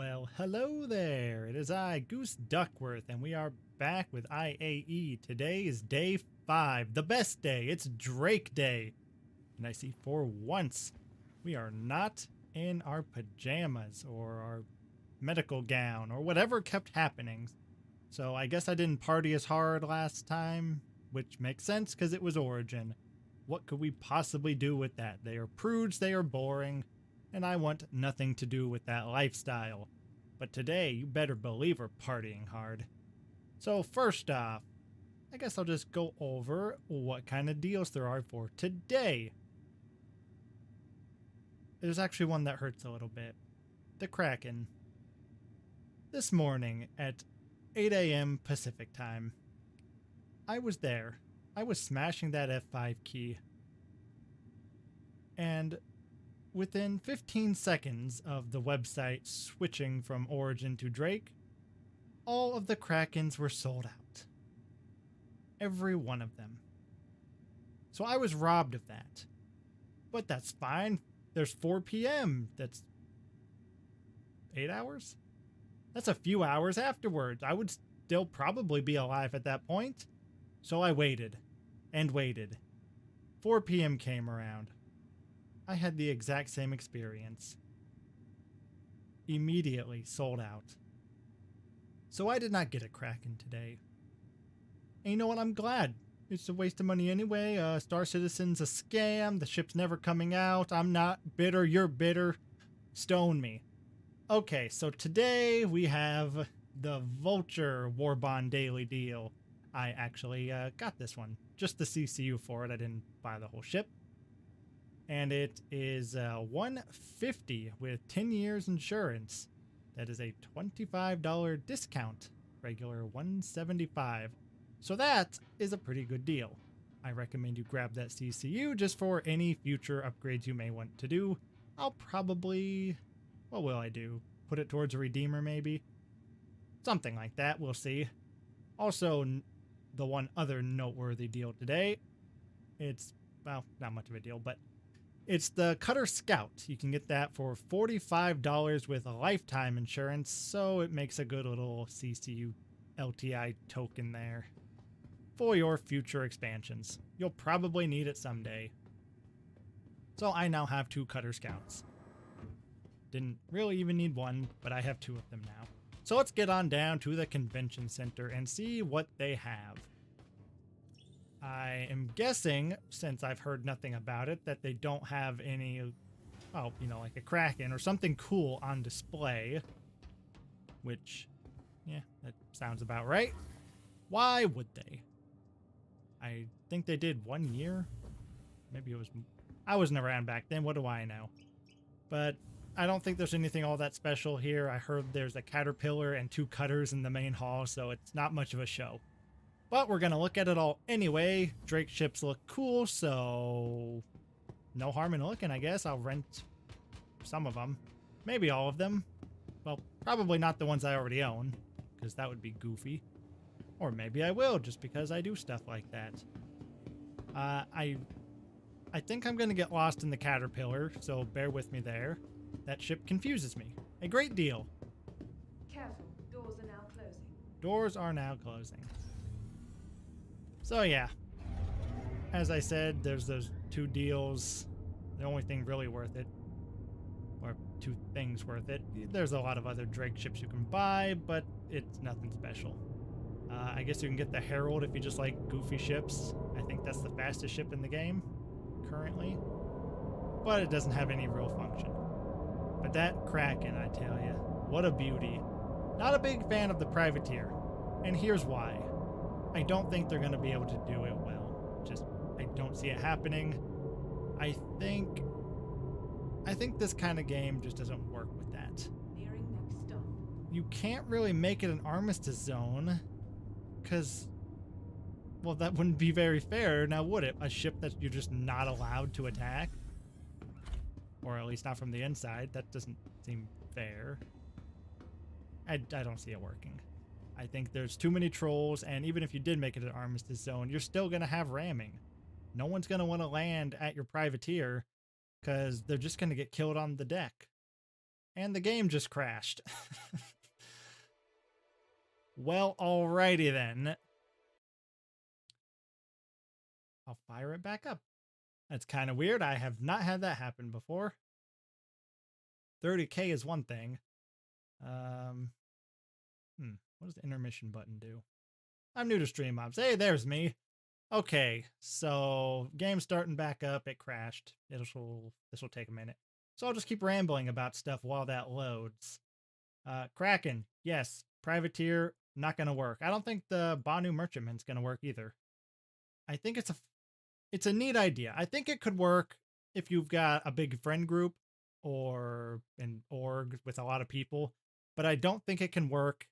Well, hello there. It is I, Goose Duckworth, and we are back with IAE. Today is day 5, the best day. It's Drake Day. And I see for once, we are not in our pajamas or our medical gown or whatever kept happening. So I guess I didn't party as hard last time, which makes sense because it was Origin. What could we possibly do with that? They are prudes, they are boring, and I want nothing to do with that lifestyle. But today, you better believe we're partying hard. So first off, I guess I'll just go over what kind of deals there are for today. There's actually one that hurts a little bit. The Kraken. This morning at 8 a.m. Pacific time, I was there. I was smashing that F5 key. And within 15 seconds of the website switching from Origin to Drake, all of the Krakens were sold out. Every one of them. So I was robbed of that. But that's fine. There's 4 p.m. That's 8 hours? That's a few hours afterwards. I would still probably be alive at that point. So I waited and waited. 4 p.m. came around. I had the exact same experience. Immediately sold out. So I did not get a Kraken today. And you know what? I'm glad. It's a waste of money anyway. Star Citizen's a scam. The ship's never coming out. I'm not bitter. You're bitter. Stone me. Okay, so today we have the Vulture War Bond Daily Deal. I actually got this one. Just the CCU for it. I didn't buy the whole ship. And it is $150 with 10 years insurance. That is a $25 discount. Regular $175. So that is a pretty good deal. I recommend you grab that CCU just for any future upgrades you may want to do. I'll probably... what will I do? Put it towards a Redeemer maybe? Something like that, we'll see. Also, the one other noteworthy deal today, it's, well, not much of a deal, but it's the Cutter Scout. You can get that for $45 with a lifetime insurance, so it makes a good little CCU LTI token there for your future expansions. You'll probably need it someday. So I now have 2 Cutter Scouts. Didn't really even need one, but I have 2 of them now. So let's get on down to the convention center and see what they have. I am guessing, since I've heard nothing about it, that they don't have any, well, you know, like a Kraken or something cool on display. Which, yeah, that sounds about right. Why would they? I think they did 1 year. Maybe it was... I wasn't around back then, what do I know? But I don't think there's anything all that special here. I heard there's a caterpillar and 2 cutters in the main hall, so it's not much of a show. But we're going to look at it all anyway. Drake ships look cool, so no harm in looking, I guess. I'll rent some of them. Maybe all of them. Well, probably not the ones I already own, because that would be goofy. Or maybe I will, just because I do stuff like that. I think I'm going to get lost in the caterpillar, so bear with me there. That ship confuses me. A great deal. Careful, doors are now closing. Doors are now closing. So yeah, as I said, there's those 2 deals. The only thing really worth it, or 2 things worth it. There's a lot of other Drake ships you can buy, but it's nothing special. I guess you can get the Herald if you just like goofy ships. I think that's the fastest ship in the game, currently. But it doesn't have any real function. But that Kraken, I tell you, what a beauty. Not a big fan of the Privateer, and here's why. I don't think they're going to be able to do it well. Just, I don't see it happening. I think this kind of game just doesn't work with that. Nearing next stop. You can't really make it an armistice zone, because, well, that wouldn't be very fair, now would it? A ship that you're just not allowed to attack? Or at least not from the inside. That doesn't seem fair. I don't see it working. I think there's too many trolls, and even if you did make it an armistice zone, you're still going to have ramming. No one's going to want to land at your privateer because they're just going to get killed on the deck. And the game just crashed. Well, alrighty then. I'll fire it back up. That's kind of weird. I have not had that happen before. 30K is one thing. What does the intermission button do? I'm new to stream mobs. Hey, there's me. Okay, so game's starting back up. It crashed. This will take a minute. So I'll just keep rambling about stuff while that loads. Kraken, yes. Privateer, not gonna work. I don't think the Banu Merchantman's gonna work either. I think it's a neat idea. I think it could work if you've got a big friend group or an org with a lot of people, but I don't think it can work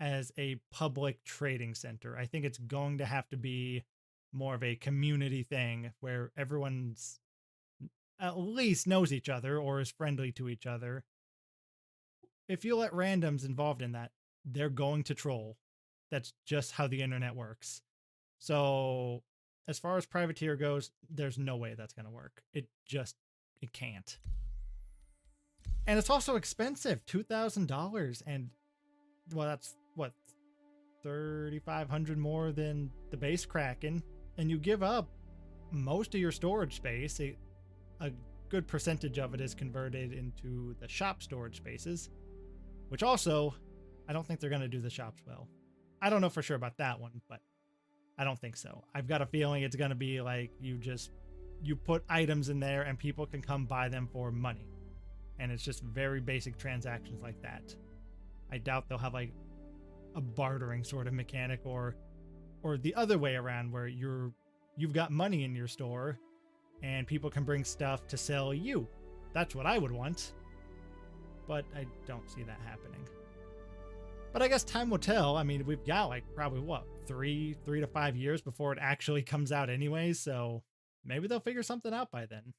as a public trading center. I think it's going to have to be more of a community thing where everyone's at least knows each other or is friendly to each other. If you let randoms involved in that, they're going to troll. That's just how the internet works. So as far as Privateer goes, there's no way that's going to work. It can't. And it's also expensive, $2,000. And well, that's what, 3,500 more than the base Kraken. And you give up most of your storage space. A good percentage of it is converted into the shop storage spaces, which also, I don't think they're going to do the shops well. I don't know for sure about that one, but I don't think so. I've got a feeling it's going to be like you put items in there and people can come buy them for money. And it's just very basic transactions like that. I doubt they'll have like a bartering sort of mechanic or the other way around where you've got money in your store and people can bring stuff to sell you. That's what I would want. But I don't see that happening. But I guess time will tell. I mean, we've got like probably what, 3 to 5 years before it actually comes out anyway, so maybe they'll figure something out by then.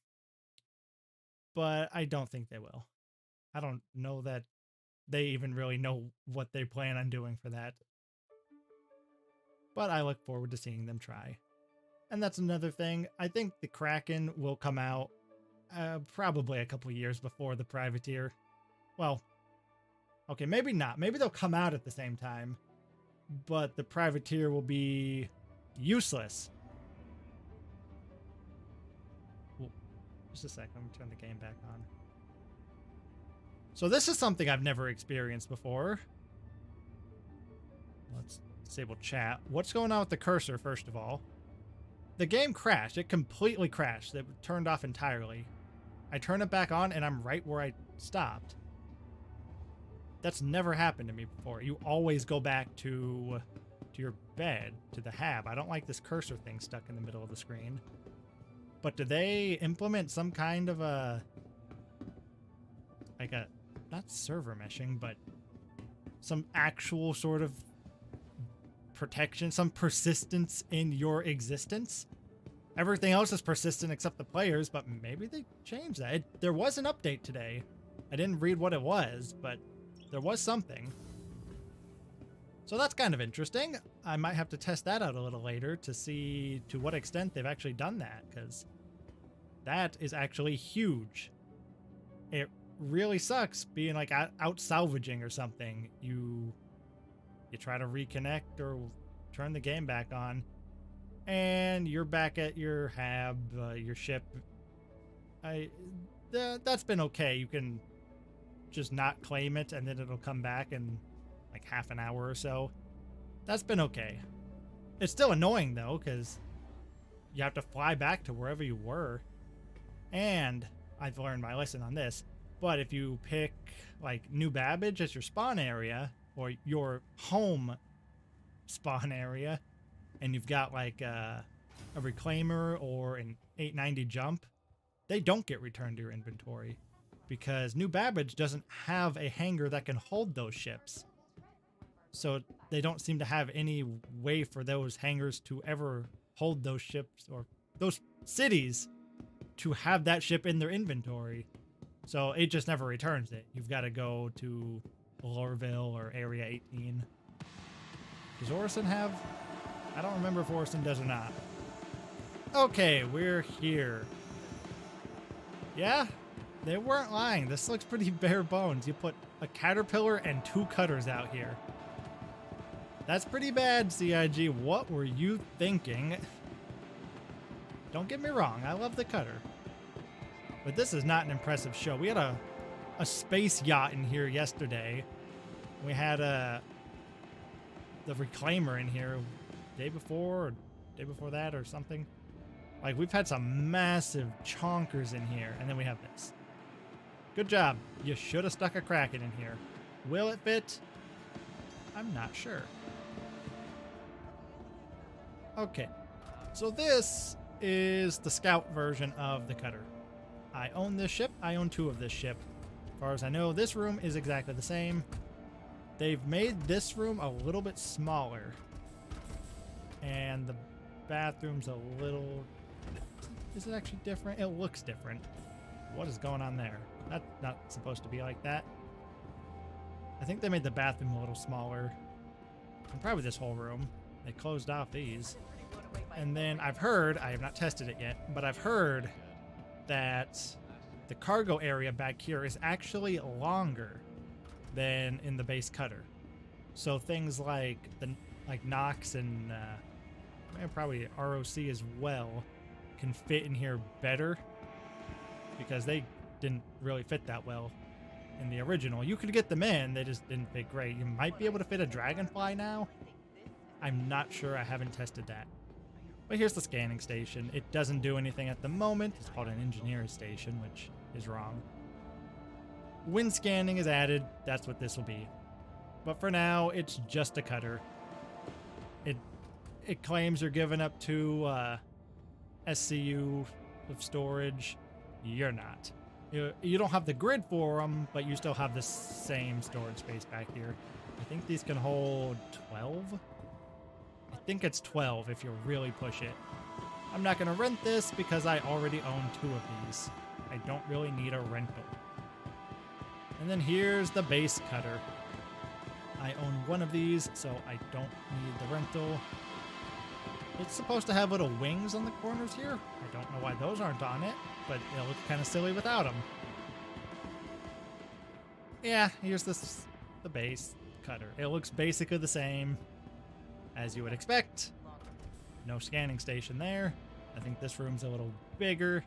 But I don't think they will. I don't know that they even really know what they plan on doing for that. But I look forward to seeing them try. And that's another thing. I think the Kraken will come out probably a couple years before the Privateer. Well, okay, maybe not. Maybe they'll come out at the same time, but the Privateer will be useless. Well, just a second, let me turn the game back on. So this is something I've never experienced before. Let's disable chat. What's going on with the cursor, first of all? The game crashed. It completely crashed. It turned off entirely. I turn it back on and I'm right where I stopped. That's never happened to me before. You always go back to your bed, to the hab. I don't like this cursor thing stuck in the middle of the screen. But do they implement some kind of not server meshing, but some actual sort of protection, some persistence in your existence? Everything else is persistent except the players, but maybe they changed that. There was an update today. I didn't read what it was, but there was something. So that's kind of interesting. I might have to test that out a little later to see to what extent they've actually done that, because that is actually huge. It really sucks being like out salvaging or something. You try to reconnect or turn the game back on, and you're back at your hab, your ship. That's been okay. You can just not claim it and then it'll come back in like half an hour or so. That's been okay. It's still annoying though, because you have to fly back to wherever you were. And I've learned my lesson on this, but if you pick like New Babbage as your spawn area or your home spawn area, and you've got like a reclaimer or an 890 jump, they don't get returned to your inventory because New Babbage doesn't have a hangar that can hold those ships. So they don't seem to have any way for those hangars to ever hold those ships or those cities to have that ship in their inventory. So it just never returns it. You've got to go to Lorville or Area 18. Does Orison have? I don't remember if Orison does or not. Okay, we're here. Yeah? They weren't lying. This looks pretty bare bones. You put a caterpillar and 2 cutters out here. That's pretty bad, CIG. What were you thinking? Don't get me wrong. I love the cutter. But this is not an impressive show. We had a space yacht in here yesterday. We had the reclaimer in here day before that or something. Like, we've had some massive chonkers in here, and then we have this. Good job. You should have stuck a Kraken in here. Will it fit? I'm not sure. Okay, so this is the scout version of the cutter. I own this ship. I own 2 of this ship. As far as I know, this room is exactly the same. They've made this room a little bit smaller. And the bathroom's a little... Is it actually different? It looks different. What is going on there? That's not supposed to be like that. I think they made the bathroom a little smaller. And probably this whole room. They closed off these. And then I've heard, I have not tested it yet, but I've heard that the cargo area back here is actually longer than in the base cutter. So things like Nox and probably ROC as well can fit in here better, because they didn't really fit that well in the original. You could get them in, they just didn't fit great. You might be able to fit a dragonfly now. I'm not sure. I haven't tested that. But here's the scanning station. It doesn't do anything at the moment. It's called an engineer's station, which is wrong. When scanning is added, that's what this will be. But for now, it's just a cutter. It claims you're giving up to SCU of storage. You're not. You don't have the grid for them, but you still have the same storage space back here. I think these can hold 12. I think it's 12 if you really push it. I'm not going to rent this because I already own 2 of these. I don't really need a rental. And then here's the base cutter. I own 1 of these, so I don't need the rental. It's supposed to have little wings on the corners here. I don't know why those aren't on it, but it looks kind of silly without them. Yeah, here's the base cutter. It looks basically the same as you would expect. No scanning station there. I think this room's a little bigger.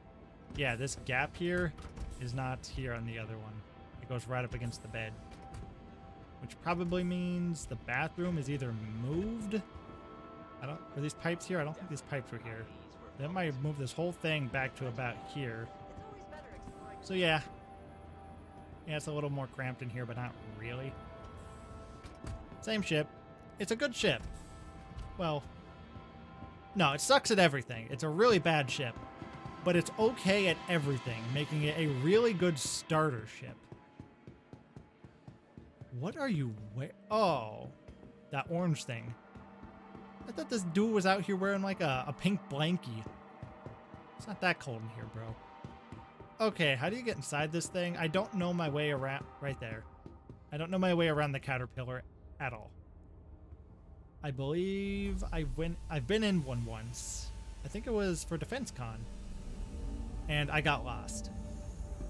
Yeah, this gap here is not here on the other one. It goes right up against the bed, which probably means the bathroom is either moved. Are these pipes here? I don't think these pipes were here. That might move this whole thing back to about here. So yeah. Yeah, it's a little more cramped in here, but not really. Same ship. It's a good ship. Well, no, it sucks at everything. It's a really bad ship, but it's okay at everything, making it a really good starter ship. What are you wearing? Oh, that orange thing. I thought this dude was out here wearing like a pink blankie. It's not that cold in here, bro. Okay, how do you get inside this thing? I don't know my way around. Right there. I don't know my way around the caterpillar at all. I believe I've been in one once. I think it was for Defense Con. And I got lost.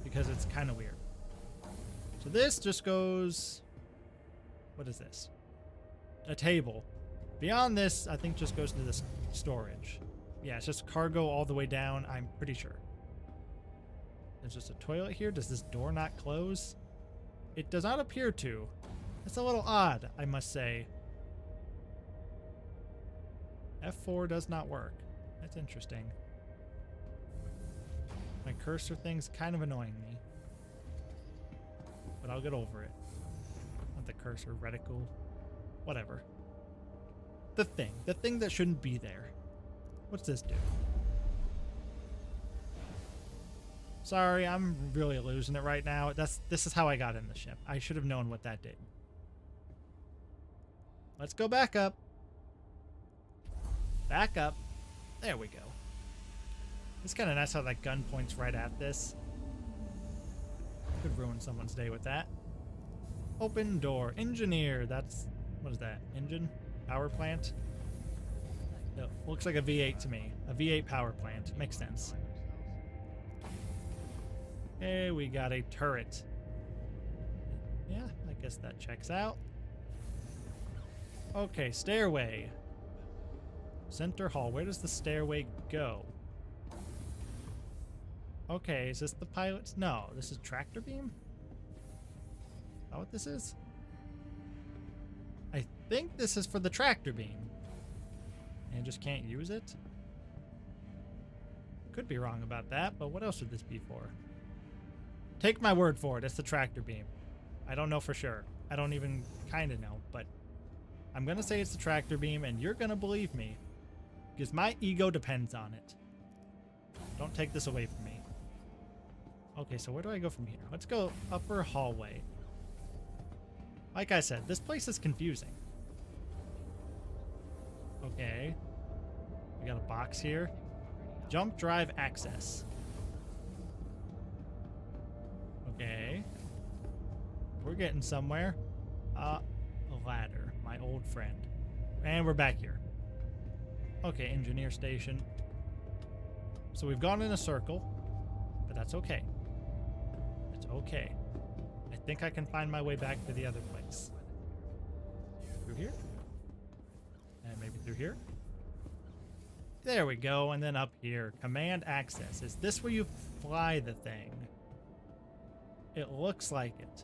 Because it's kind of weird. So this just goes... What is this? A table. Beyond this, I think just goes to this storage. Yeah, it's just cargo all the way down, I'm pretty sure. There's just a toilet here. Does this door not close? It does not appear to. It's a little odd, I must say. F4 does not work. That's interesting. My cursor thing's kind of annoying me. But I'll get over it. Not the cursor, reticle. Whatever. The thing that shouldn't be there. What's this do? Sorry, I'm really losing it right now. This is how I got in the ship. I should have known what that did. Let's go back up. Back up. There we go. It's kind of nice how that gun points right at this. Could ruin someone's day with that. Open door. Engineer. That's... What is that? Engine? Power plant? It looks like a V8 to me. A V8 power plant. Makes sense. Okay, we got a turret. Yeah, I guess that checks out. Okay, stairway. Center hall. Where does the stairway go? Okay, is this the pilot's? No, this is tractor beam? Is that what this is? I think this is for the tractor beam. And just can't use it? Could be wrong about that, but what else would this be for? Take my word for it, it's the tractor beam. I don't know for sure. I don't even kind of know, but I'm gonna say it's the tractor beam, and you're gonna believe me. Because my ego depends on it. Don't take this away from me. Okay, so where do I go from here? Let's go upper hallway. Like I said, this place is confusing. Okay. We got a box here. Jump drive access. Okay. We're getting somewhere. A ladder. My old friend. And we're back here. Okay, engineer station. So we've gone in a circle, but that's okay. It's okay. I think I can find my way back to the other place. Through here? And maybe through here? There we go, and then up here. Command access. Is this where you fly the thing? It looks like it.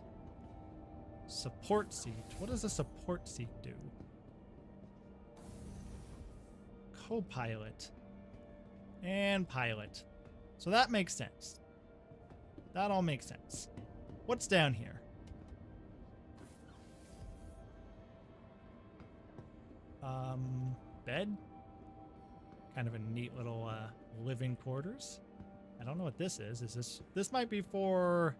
Support seat. What does a support seat do? Co-pilot. And pilot. So that makes sense. That all makes sense. What's down here? Bed? Kind of a neat little living quarters. I don't know what this is. This might be for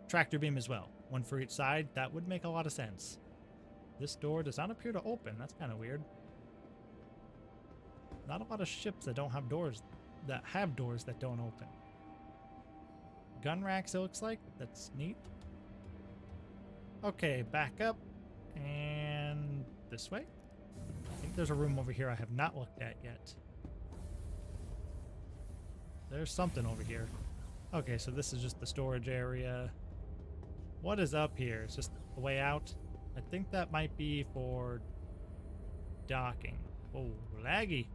tractor beam as well. One for each side. That would make a lot of sense. This door does not appear to open. That's kind of weird. Not a lot of ships that don't have doors, that have doors that don't open. Gun racks, it looks like. That's neat. Okay, back up. And this way. I think there's a room over here I have not looked at yet. There's something over here. Okay, so this is just the storage area. What is up here? It's just the way out. I think that might be for docking. Whoa, laggy.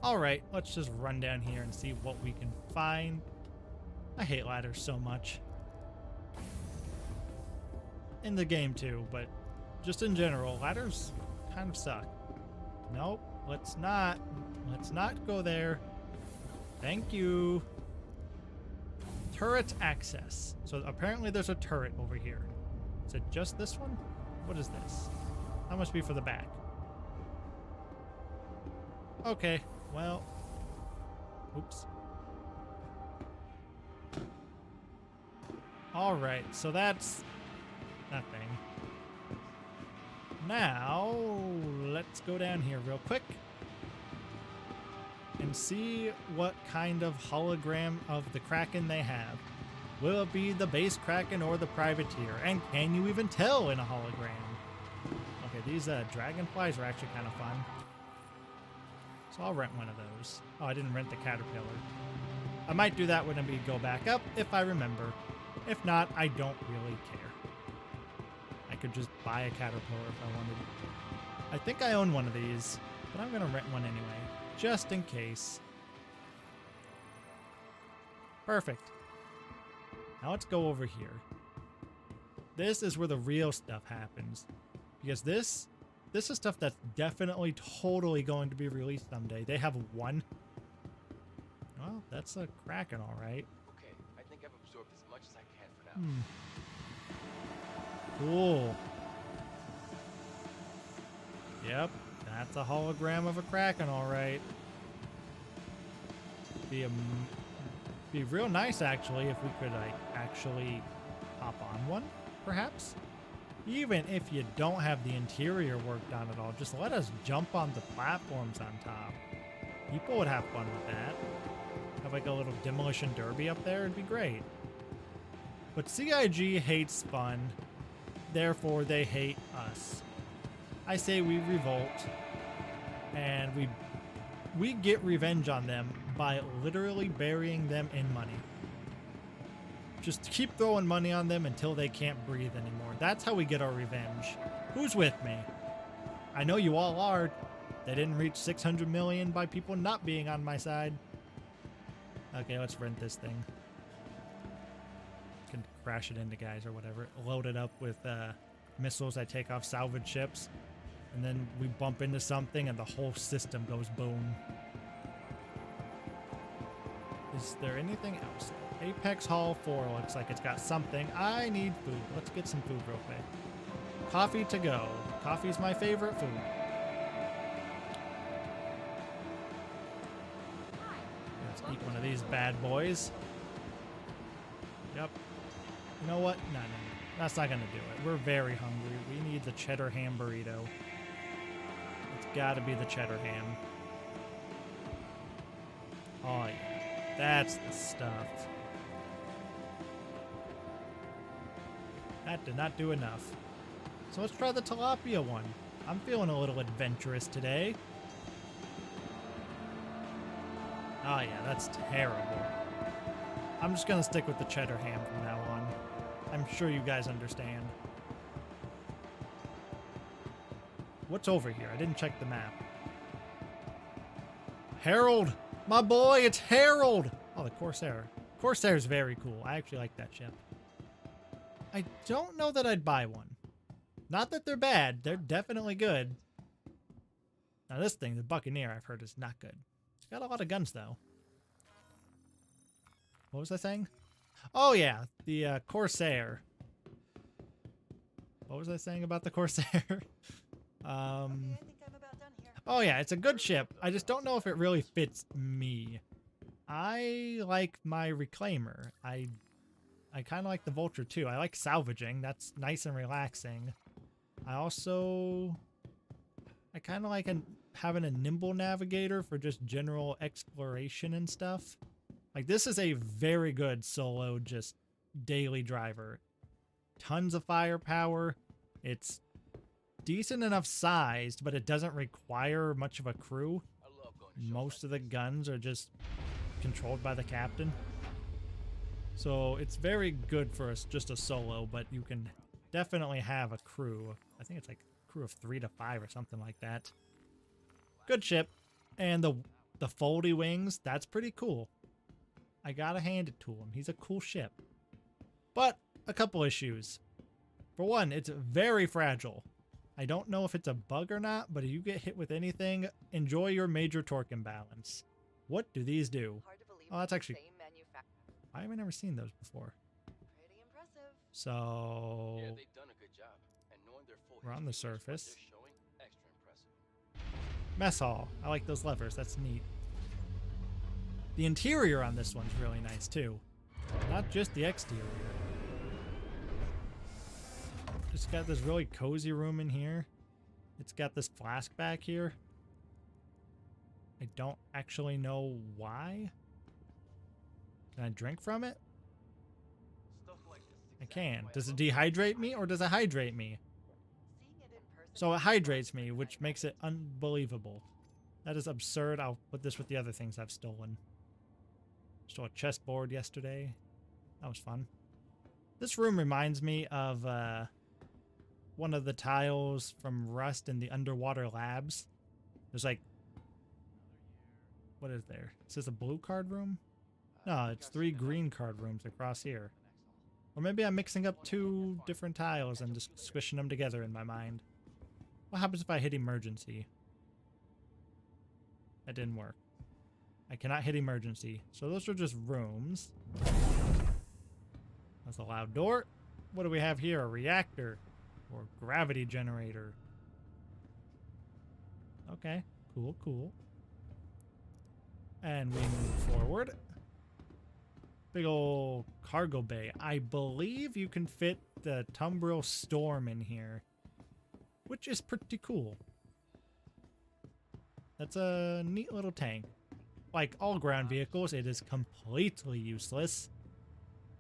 Alright, let's just run down here and see what we can find. I hate ladders so much. In the game too, but just in general, ladders kind of suck. Nope, let's not. Let's not go there. Thank you. Turret access. So apparently there's a turret over here. Is it just this one? What is this? That must be for the back. Okay, well. Oops. Alright, so that's that thing. Now, let's go down here real quick and see what kind of hologram of the Kraken they have. Will it be the base Kraken or the Privateer? And can you even tell in a hologram? Okay, these dragonflies are actually kind of fun. So I'll rent one of those. Oh, I didn't rent the Caterpillar. I might do that when we go back up if I remember. If not, I don't really care. I could just buy a Caterpillar if I wanted. I think I own one of these, but I'm going to rent one anyway, just in case. Perfect. Now let's go over here. This is where the real stuff happens. Because this is stuff that's definitely totally going to be released someday. They have one. Well, that's a Kraken, all right. Okay, I think I've absorbed as much as I can for now. Cool. Yep, that's a hologram of a Kraken, all right. Be real nice, actually, if we could like actually hop on one, perhaps. Even if you don't have the interior worked on at all, just let us jump on the platforms on top. People would have fun with that. Have like a little demolition derby up there, it'd be great. But CIG hates fun, therefore they hate us. I say we revolt, and we get revenge on them by literally burying them in money. Just keep throwing money on them until they can't breathe anymore. That's how we get our revenge. Who's with me? I know you all are. They didn't reach 600 million by people not being on my side. Okay, let's rent this thing. Can crash it into guys or whatever. Load it up with missiles that take off salvage ships. And then we bump into something and the whole system goes boom. Is there anything else? Apex Hall 4 looks like it's got something. I need food. Let's get some food real quick. Coffee to go. Coffee's my favorite food. Let's eat one of these bad boys. Yep. You know what? No. That's not gonna do it. We're very hungry. We need the cheddar ham burrito. It's gotta be the cheddar ham. Oh yeah. That's the stuff. That did not do enough. So let's try the tilapia one. I'm feeling a little adventurous today. Oh yeah, that's terrible. I'm just gonna stick with the cheddar ham from now on. I'm sure you guys understand. What's over here? I didn't check the map. Harold! My boy, it's Harold! Oh, the Corsair. Corsair's very cool. I actually like that ship. I don't know that I'd buy one. Not that they're bad. They're definitely good. Now this thing, the Buccaneer, I've heard is not good. It's got a lot of guns, though. What was I saying? Oh, yeah. The Corsair. What was I saying about the Corsair? Oh, yeah. It's a good ship. I just don't know if it really fits me. I like my Reclaimer. I kind of like the Vulture, too. I like salvaging. That's nice and relaxing. I kind of like having a nimble navigator for just general exploration and stuff. Like, this is a very good solo, just daily driver. Tons of firepower. It's decent enough sized, but it doesn't require much of a crew. Most of the guns are just controlled by the captain. So it's very good for just a solo, but you can definitely have a crew. I think it's like a crew of 3 to 5 or something like that. Good ship. And the foldy wings, that's pretty cool. I gotta hand it to him. He's a cool ship. But a couple issues. For one, it's very fragile. I don't know if it's a bug or not, but if you get hit with anything, enjoy your major torque imbalance. What do these do? Oh, that's actually... Why have I never seen those before? Pretty impressive. So... Yeah, they've done a good job. And knowing their full we're on the history makes what surface. they're showing extra impressive. Mess hall. I like those levers. That's neat. The interior on this one's really nice, too. Not just the exterior. It's got this really cozy room in here. It's got this flask back here. I don't actually know why. Can I drink from it? I can. Does it dehydrate me or does it hydrate me? So it hydrates me, which makes it unbelievable. That is absurd. I'll put this with the other things I've stolen. Stole a chessboard yesterday. That was fun. This room reminds me of one of the tiles from Rust in the underwater labs. There's like... What is there? Is this a blue card room? No, it's 3 green card rooms across here. Or maybe I'm mixing up 2 different tiles and just squishing them together in my mind. What happens if I hit emergency? That didn't work. I cannot hit emergency. So those are just rooms. That's a loud door. What do we have here? A reactor. Or gravity generator. Okay. Cool, cool. And we move forward. Big old cargo bay. I believe you can fit the Tumbril Storm in here, which is pretty cool. That's a neat little tank. Like all ground vehicles, it is completely useless,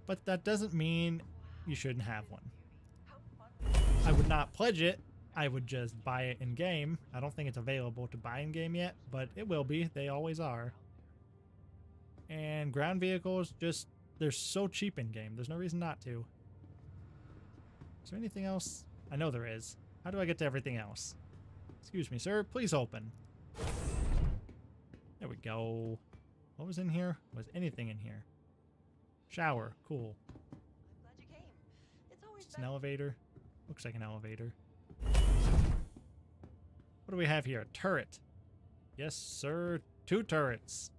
but that doesn't mean you shouldn't have one. I would not pledge it. I would just buy it in game. I don't think it's available to buy in game yet, but it will be. They always are. And ground vehicles, just they're so cheap in game. There's no reason not to. Is there anything else? I know there is. How do I get to everything else? Excuse me, sir. Please open. There we go. What was in here? Was anything in here? Shower. Cool. I'm glad you came. It's always It's an elevator. Looks like an elevator. What do we have here? A turret. Yes, sir. 2 turrets.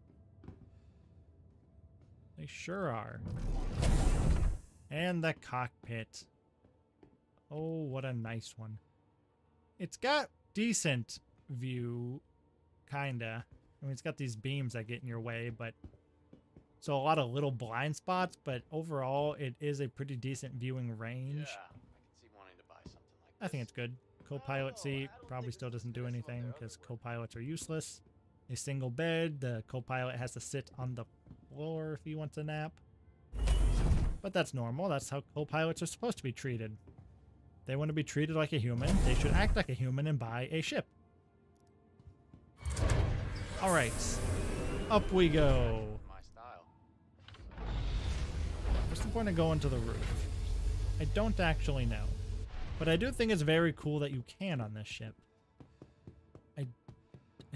They sure are. And the cockpit. Oh, what a nice one. It's got decent view, kinda. I mean, it's got these beams that get in your way, but... So a lot of little blind spots, but overall, it is a pretty decent viewing range. Yeah, I can see wanting to buy something like this. I think it's good. Co-pilot seat probably still doesn't do anything because co-pilots are useless. A single bed. The co-pilot has to sit on the floor if he wants a nap. But that's normal. That's how co-pilots are supposed to be treated. They want to be treated like a human. They should act like a human and buy a ship. All right. Up we go. My style. What's the point of going to the roof? I don't actually know. But I do think it's very cool that you can on this ship. I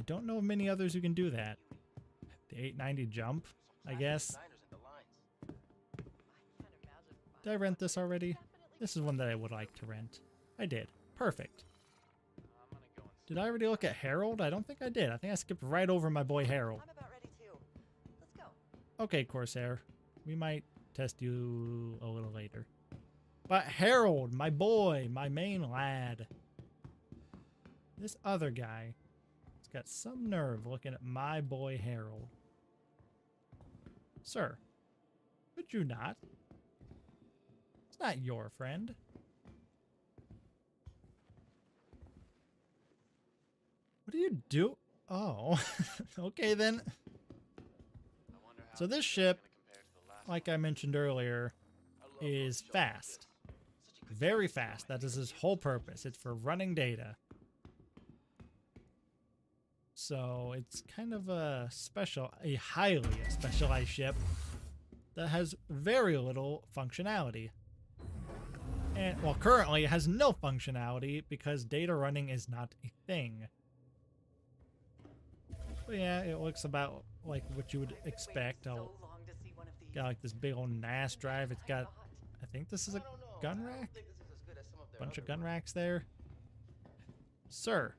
don't know of many others who can do that. The 890 jump, I guess. Designers at the lines. I can't imagine. Did I rent this already? This is one that I would like to rent. I did. Perfect. I'm gonna go and Did I already look at Harold? I don't think I did. I think I skipped right over my boy Harold. I'm about ready too. Let's go. Okay, Corsair. We might test you a little later. But Harold, my boy, my main lad. This other guy has got some nerve looking at my boy Harold. Sir, could you not? It's not your friend. What do you do? Oh, okay then. I wonder how So this it's ship, gonna compare to the last like I mentioned earlier, one. I love is those shows like fast. this. Such a good Very time to spend fast. my That is favorite his shows. whole purpose. It's for running data. So it's kind of a highly specialized ship that has very little functionality. And well, currently it has no functionality because data running is not a thing. But yeah, it looks about like what you would I've been expect. waiting I'll so long to see one of these. got like this big old NAS drive. It's got, I think this is a I don't know. gun I don't rack? think this is as good as some of their Bunch of other gun ones. racks there. Sir.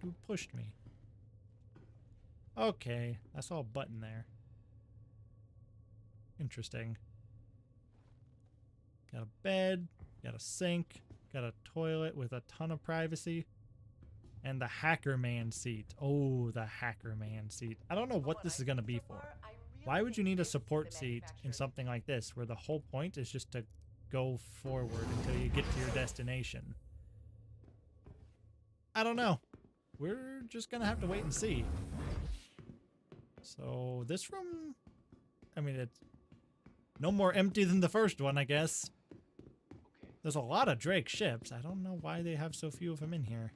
Who pushed me? Okay, I saw a button there. Interesting. Got a bed, got a sink, got a toilet with a ton of privacy, and the hacker man seat. Oh, the hacker man seat. I don't know From what this I've is going to seen be so for. far, I really Why would you think need a this is the support seat in manufacturer. something like this where the whole point is just to go forward until you get to your destination? I don't know. We're just gonna have to wait and see. So this room, I mean, it's no more empty than the first one, I guess. Okay. There's a lot of Drake ships. I don't know why they have so few of them in here.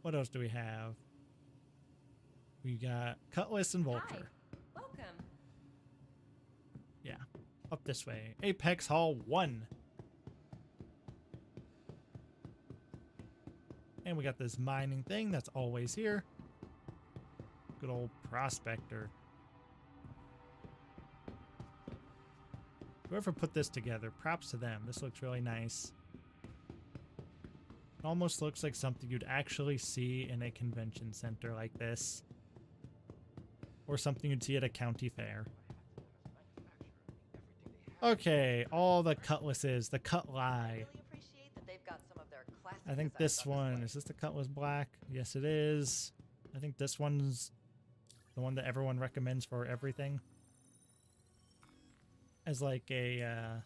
What else do we have? We got Cutlass and Vulture. Hi. Welcome. Yeah, up this way. Apex Hall 1. And we got this mining thing that's always here. Good old prospector. Whoever put this together, props to them. This looks really nice. It almost looks like something you'd actually see in a convention center like this. Or something you'd see at a county fair. Okay, all the cutlasses, the I cutlass. really appreciate that they've got some of their classic I think designs this on one, display. is this the Cutlass Black? Yes, it is. I think this one's the one that everyone recommends for everything. As like a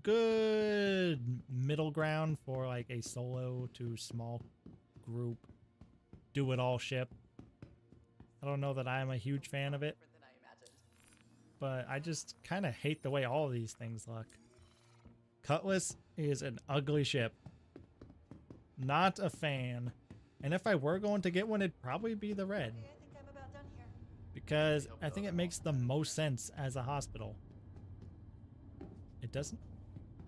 good middle ground for like a solo to small group do-it-all ship. I don't know that I'm a huge fan of it, Different than I imagined. but I just kind of hate the way all these things look. Cutlass is an ugly ship. Not a fan. And if I were going to get one, it'd probably be the red. Okay, I think I'm about done because I think it makes the most sense as a hospital. It doesn't?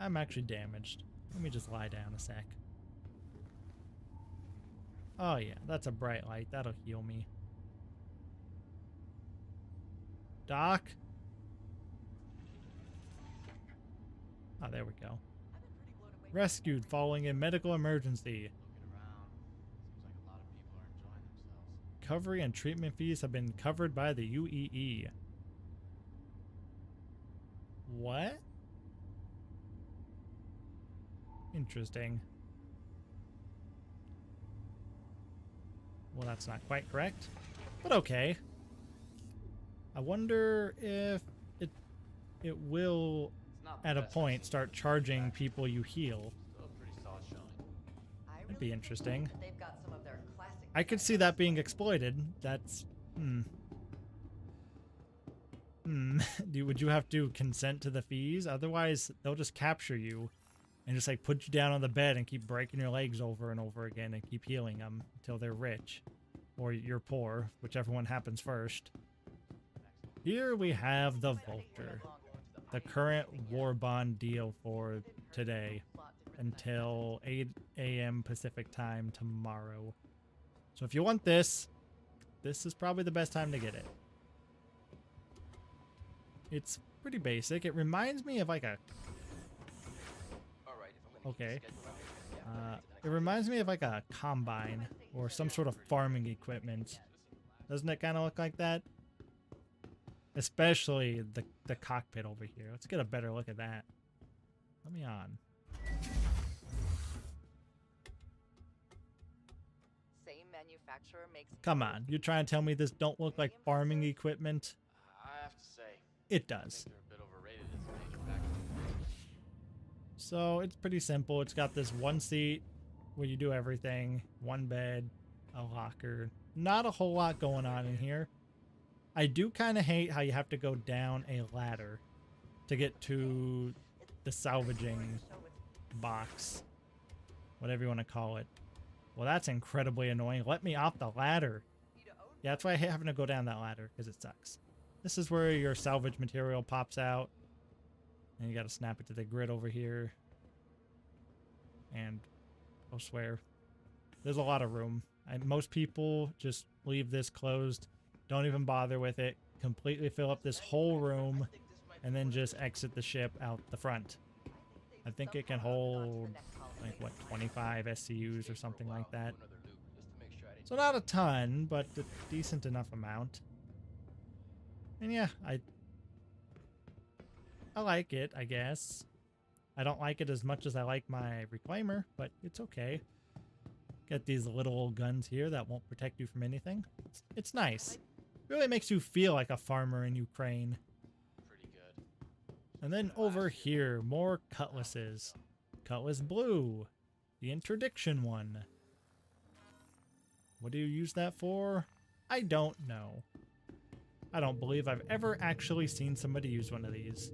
I'm actually damaged. Let me just lie down a sec. Oh yeah, that's a bright light. That'll heal me. Doc? Oh, there we go. Rescued following a medical emergency. Looking around, seems like a lot of people are enjoying themselves. Recovery and treatment fees have been covered by the UEE. What? Interesting. Well, that's not quite correct, but okay. I wonder if it will, It's not the at a best point, I've start seen. charging people you heal. Still a pretty solid showing. That'd be interesting. They've got some of their classic I could see that being exploited. That's would you have to consent to the fees? Otherwise, they'll just capture you and just like put you down on the bed and keep breaking your legs over and over again and keep healing them until they're rich or you're poor, whichever one happens first. Here we have the Vulture, the current war bond deal for today until 8 a.m. Pacific time tomorrow. So if you want this, this is probably the best time to get it. It's pretty basic. It reminds me of like a... All right, if I'm gonna keep Okay. the schedule right, yeah, It reminds me of like a combine or some sort of farming equipment. Doesn't it kind of look like that? Especially the cockpit over here. Let's get a better look at that. Let me on. Same manufacturer makes. Come on, you're trying to tell me this don't look like farming equipment? I have to say, It I does. think they're a bit overrated as a manufacturer. So it's pretty simple. It's got this one seat where you do everything, one bed, a locker. Not a whole lot going on in here. I do kind of hate how you have to go down a ladder to get to the salvaging box, whatever you want to call it. Well, that's incredibly annoying. Let me off the ladder. Yeah, that's why I hate having to go down that ladder, because it sucks. This is where your salvage material pops out. And you got to snap it to the grid over here. And I'll swear, there's a lot of room. Most people just leave this closed. Don't even bother with it. Completely fill up this whole room and then just exit the ship out the front. I think it can hold like what, 25 SCUs or something like that. another loop just to make sure I didn't So not a ton, but a decent enough amount. And yeah, I like it, I guess. I don't like it as much as I like my reclaimer, but it's okay. Get these little guns here that won't protect you from anything. It's nice. Really makes you feel like a farmer in Ukraine. Pretty good. And then over here, more cutlasses. Cutlass blue. The interdiction one. What do you use that for? I don't know. I don't believe I've ever actually seen somebody use one of these.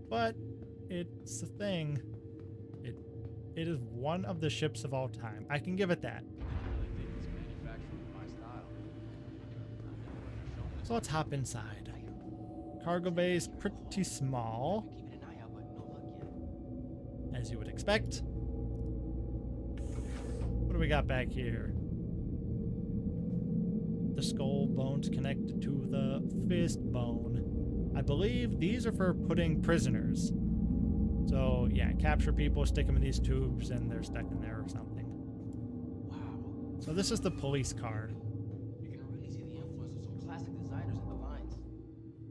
But it's a thing. It is one of the ships of all time. I can give it that. I really think it's manufactured with my style. So let's hop inside. Cargo bay is pretty small, keep an eye out, but no luck yet. as you would expect. What do we got back here? The skull bones connected to the fist bone. I believe these are for putting prisoners. So yeah, capture people, stick them in these tubes, and they're stuck in there or something. Wow. So this is the police car. You can really see the influence of some classic designers in the lines.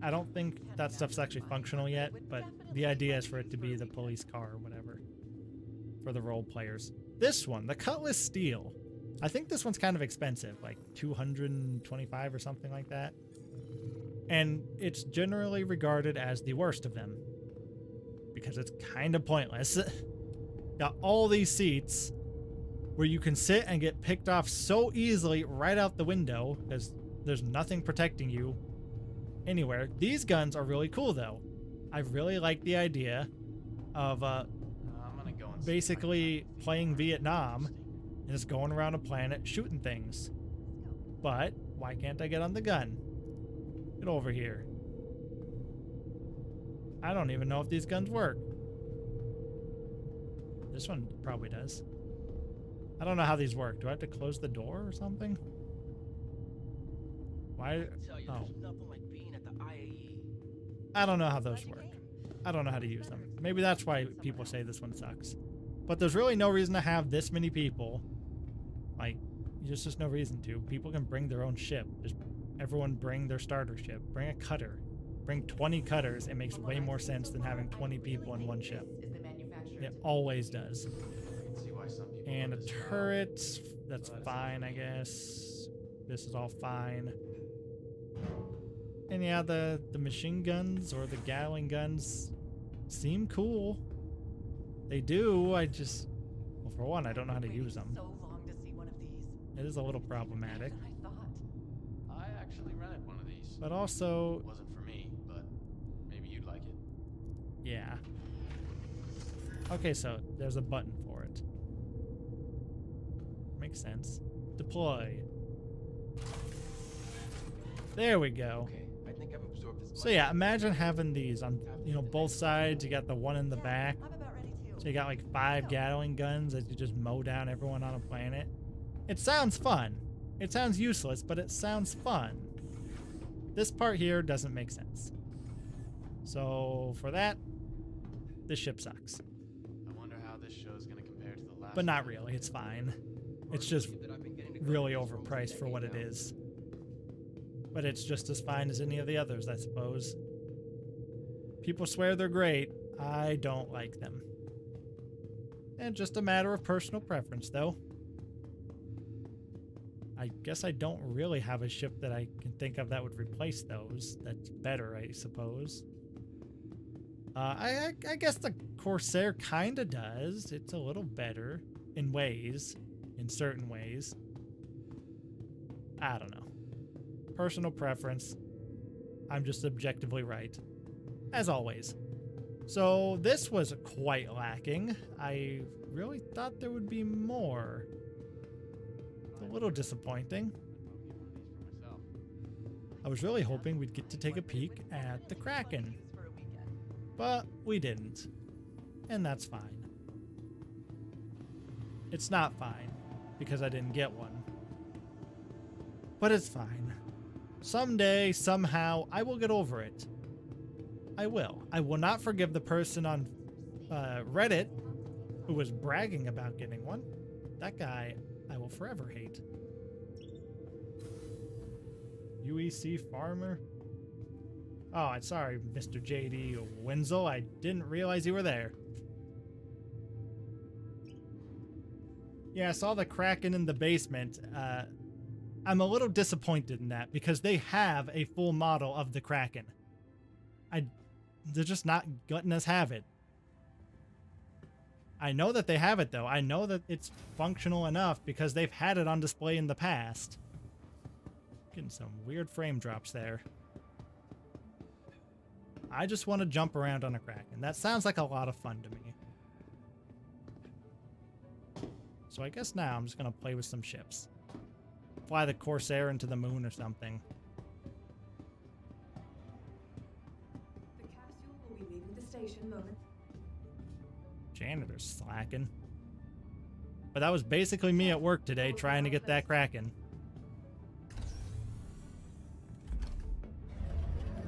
I don't think that stuff's actually functional yet, but the idea is for it to be the police car or whatever for the role players. This one, the Cutlass Steel. I think this one's kind of expensive, like 225 or something like that. And it's generally regarded as the worst of them because it's kind of pointless. Got all these seats where you can sit and get picked off so easily right out the window because there's nothing protecting you anywhere. These guns are really cool though. I really like the idea of I'm gonna go and see basically playing Vietnam and just going around a planet shooting things. But Why can't I get on the gun? Get over here. I don't even know if these guns work. This one probably does. I don't know how these work. Do I have to close the door or something? Why? Tell you, Oh. there's nothing like being at the IAE. I don't know how those work. I don't know how to use them. Maybe that's why people say this one sucks. But there's really no reason to have this many people. Like, there's just no reason to. People can bring their own ship. Just everyone bring their starter ship. Bring a cutter. Bring 20 cutters. It makes way more sense than having 20 people in one ship. It always does. I can see why some people And a love this job. turret. That's fine, I guess. This is all fine. And yeah, the machine guns or the Gatling guns seem cool. They do. I just, well, for one, I don't know how to use them. So long to see one of these. It is a little problematic. I thought. I actually rented one of these. But also, It wasn't for me, but maybe you'd like it. yeah. Okay, so there's a button for it. Makes sense. Deploy. There we go. Okay, I think I've absorbed as So yeah, imagine having these on, you know, both sides. You got the one in the back. I'm about ready to. So you got like 5 Gatling guns as you just mow down everyone on a planet. It sounds fun. It sounds useless, but it sounds fun. This part here doesn't make sense. So for that, this ship sucks. I wonder how this show's gonna compare to the last But not one. really, it's fine. It's just really overpriced for what it is. But it's just as fine as any of the others, I suppose. People swear they're great. I don't like them. And just a matter of personal preference, though. I guess I don't really have a ship that I can think of that would replace those. That's better, I suppose. I guess the Corsair kind of does. It's a little better in ways, in certain ways. I don't know. Personal preference. I'm just objectively right. As always. So this was quite lacking. I really thought there would be more. It's a little disappointing. I was really hoping we'd get to take a peek at the Kraken. But we didn't. And that's fine. It's not fine, because I didn't get one. But it's fine. Someday, somehow, I will get over it. I will. I will not forgive the person on Reddit who was bragging about getting one. That guy, I will forever hate. UEC Farmer? Oh, I'm sorry, Mr. JD Wenzel. I didn't realize you were there. Yeah, I saw the Kraken in the basement. I'm a little disappointed in that because they have a full model of the Kraken. They're just not letting us have it. I know that they have it, though. I know that it's functional enough because they've had it on display in the past. Getting some weird frame drops there. I just want to jump around on a Kraken. That sounds like a lot of fun to me. So I guess now I'm just going to play with some ships. Fly the Corsair into the moon or something. The capsule will be leaving the station moment. Janitor's slacking. But that was basically me at work today trying to get that Kraken.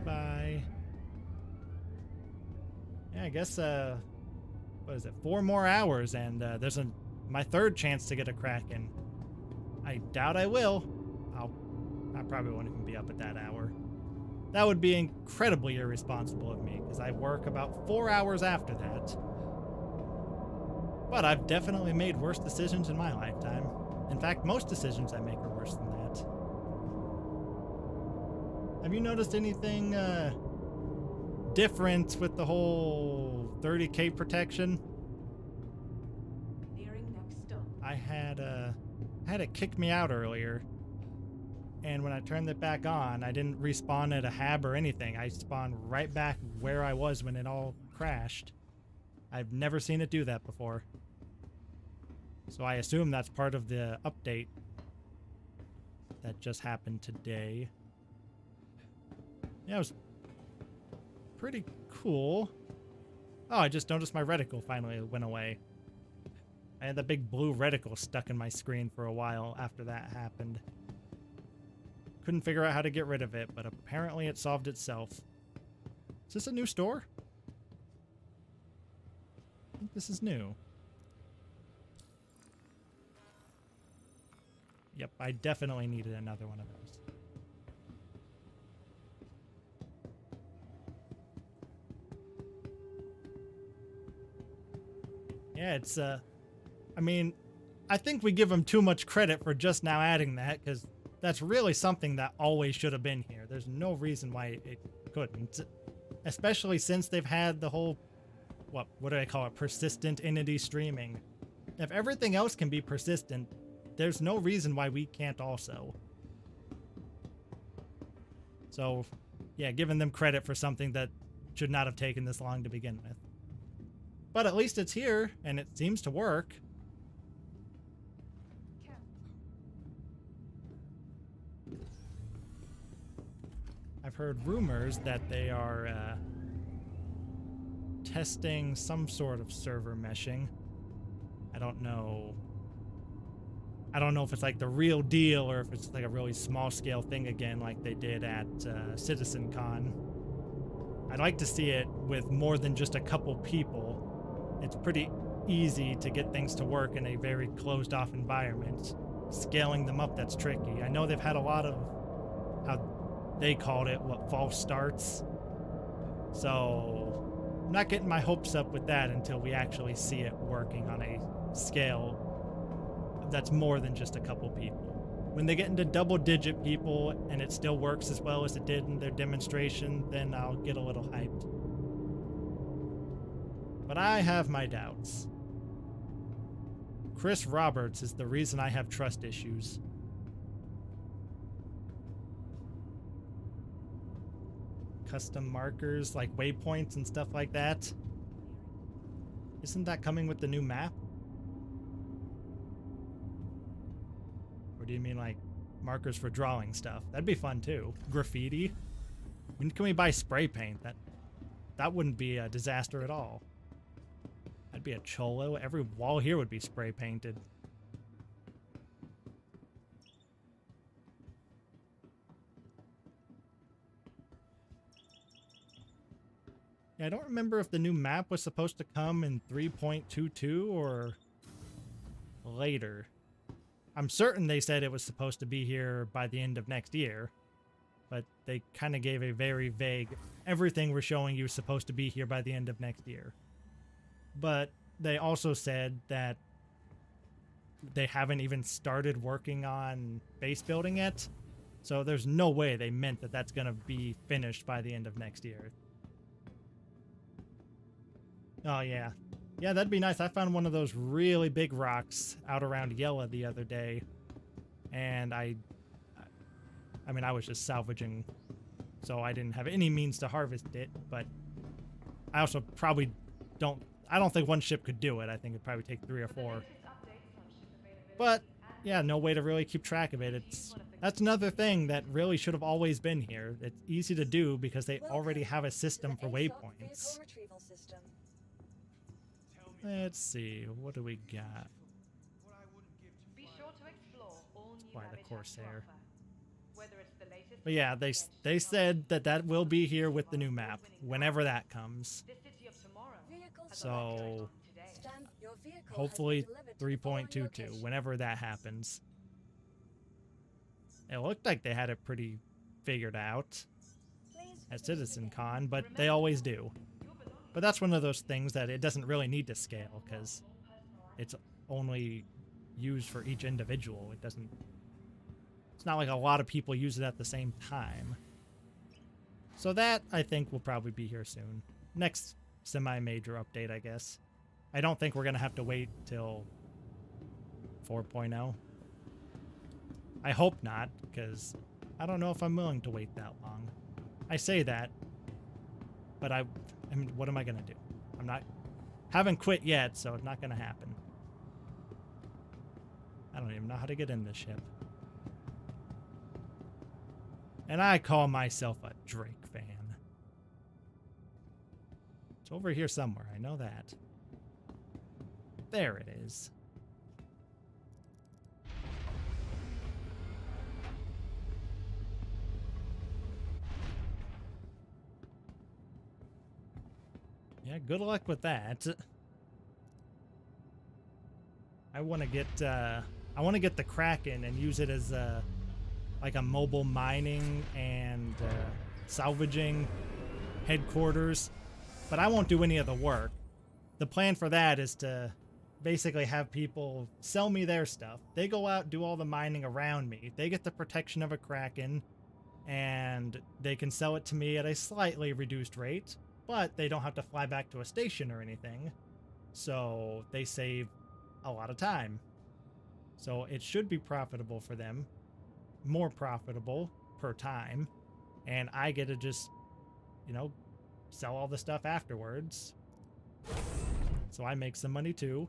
Bye. Yeah, I guess, what is it? 4 more hours and there's my third chance to get a Kraken. I doubt I will. I probably won't even be up at that hour. That would be incredibly irresponsible of me because I work about 4 hours after that. But I've definitely made worse decisions in my lifetime. In fact, most decisions I make are worse than that. Have you noticed anything different with the whole 30K protection? Nearing next stop. I had it kick me out earlier, and when I turned it back on, I didn't respawn at a hab or anything. I spawned right back where I was when it all crashed. I've never seen it do that before. So I assume that's part of the update. that just happened today. Yeah, it was pretty cool. Oh, I just noticed my reticle finally went away. I had that big blue reticle stuck in my screen for a while after that happened. Couldn't figure out how to get rid of it, but apparently it solved itself. Is this a new store? I think this is new. Yep, I definitely needed another one of those. Yeah, it's, I mean, I think we give them too much credit for just now adding that, because that's really something that always should have been here. There's no reason why it couldn't. Especially since they've had the whole, what do I call it, persistent entity streaming. If everything else can be persistent, there's no reason why we can't also. So, yeah, giving them credit for something that should not have taken this long to begin with. But at least it's here, and it seems to work. I've heard rumors that they are testing some sort of server meshing. I don't know if it's like the real deal or if it's like a really small scale thing again like they did at CitizenCon. I'd like to see it with more than just a couple people. It's pretty easy to get things to work in a very closed off environment. Scaling them up, that's tricky. I know they've had a lot of, how they called it, false starts. So I'm not getting my hopes up with that until we actually see it working on a scale that's more than just a couple people. When they get into double-digit people and it still works as well as it did in their demonstration, then I'll get a little hyped. But I have my doubts. Chris Roberts is the reason I have trust issues. Custom markers, like waypoints and stuff like that. Isn't that coming with the new map? Or do you mean like markers for drawing stuff? That'd be fun too. Graffiti. When can we buy spray paint? That wouldn't be a disaster at all. That'd be a cholo. Every wall here would be spray painted. Yeah, I don't remember if the new map was supposed to come in 3.22 or later. I'm certain they said it was supposed to be here by the end of next year, but they kind of gave a very vague, everything we're showing you is supposed to be here by the end of next year. But they also said that they haven't even started working on base building yet, so there's no way they meant that that's going to be finished by the end of next year. Oh, yeah. Yeah, that'd be nice. I found one of those really big rocks out around Yella the other day, and I mean, I was just salvaging, so I didn't have any means to harvest it, but I also probably I don't think one ship could do it. I think it'd probably take 3 or 4. But, yeah, no way to really keep track of it. That's another thing that really should have always been here. It's easy to do because they already have a system for waypoints. Let's see, what do we got? Be sure to explore all new Why the habitats Corsair? to offer. Whether it's the latest But yeah, they said that will be here with the new map, whenever that comes. the city of tomorrow has a So, lot going on today. hopefully 3.22, whenever that happens. It looked like they had it pretty figured out at CitizenCon, but they always do. But that's one of those things that it doesn't really need to scale, because it's only used for each individual. It's not like a lot of people use it at the same time. So that, I think, will probably be here soon. Next semi-major update, I guess. I don't think we're going to have to wait till 4.0. I hope not, because I don't know if I'm willing to wait that long. I say that, but I mean, what am I going to do? Haven't quit yet, so it's not going to happen. I don't even know how to get in this ship. And I call myself a Drake fan. It's over here somewhere, I know that. There it is. Yeah, good luck with that. I want to get the Kraken and use it as like a mobile mining and salvaging headquarters, but I won't do any of the work. The plan for that is to basically have people sell me their stuff. They go out, do all the mining around me. They get the protection of a Kraken, and they can sell it to me at a slightly reduced rate, but they don't have to fly back to a station or anything, so they save a lot of time. So it should be profitable for them, more profitable per time, and I get to just, you know, sell all the stuff afterwards. So I make some money too,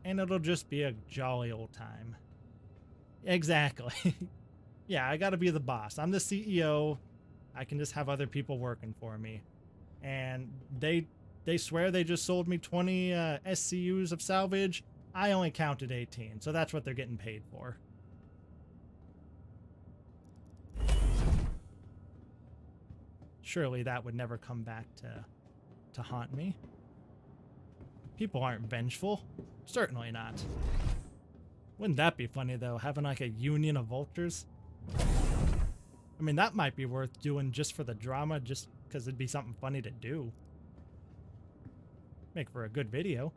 and it'll just be a jolly old time. Exactly. Yeah, I gotta be the boss. I'm the CEO. I can just have other people working for me. And they swear they just sold me 20 SCUs of salvage. I only counted 18, so that's what they're getting paid for. Surely that would never come back to haunt me. People aren't vengeful. Certainly not. Wouldn't that be funny, though, having like a union of vultures? I mean, that might be worth doing just for the drama, just because it'd be something funny to do. Make for a good video.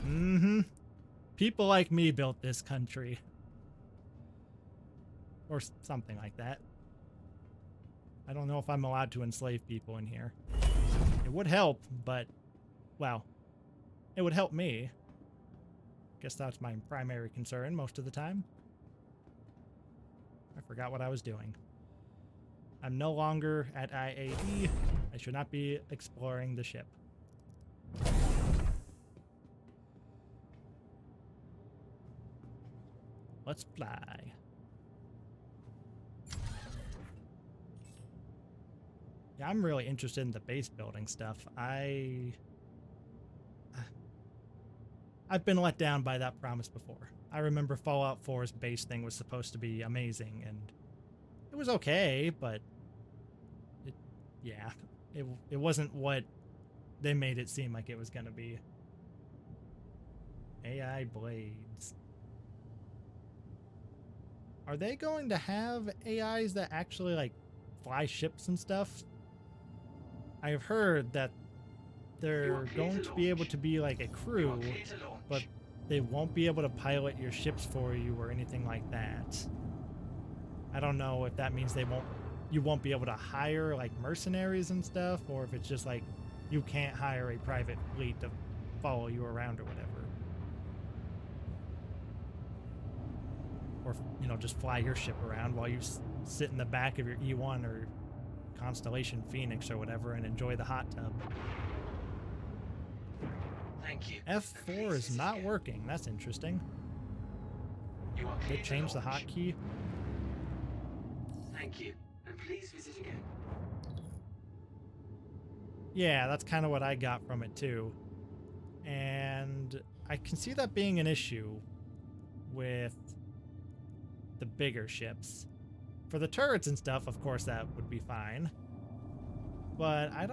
Mm-hmm. People like me built this country. Or something like that. I don't know if I'm allowed to enslave people in here. It would help, but, well, it would help me. Guess that's my primary concern most of the time. I forgot what I was doing. I'm no longer at IAE. I should not be exploring the ship. Let's fly. Yeah, I'm really interested in the base building stuff. I've been let down by that promise before. I remember Fallout 4's base thing was supposed to be amazing, and it was okay, but it wasn't what they made it seem like it was gonna be. AI blades. Are they going to have AIs that actually like fly ships and stuff? I've heard that they're going to be able to be like a crew, but they won't be able to pilot your ships for you or anything like that. I don't know if that means you won't be able to hire like mercenaries and stuff, or if it's just like you can't hire a private fleet to follow you around or whatever. Or, you know, just fly your ship around while you sit in the back of your E1 or Constellation Phoenix or whatever and enjoy the hot tub. Thank you. F4 is not working. That's interesting. They changed the hotkey. Thank you. And please visit again. Yeah, that's kind of what I got from it too. And I can see that being an issue with the bigger ships. For the turrets and stuff, of course, that would be fine. But I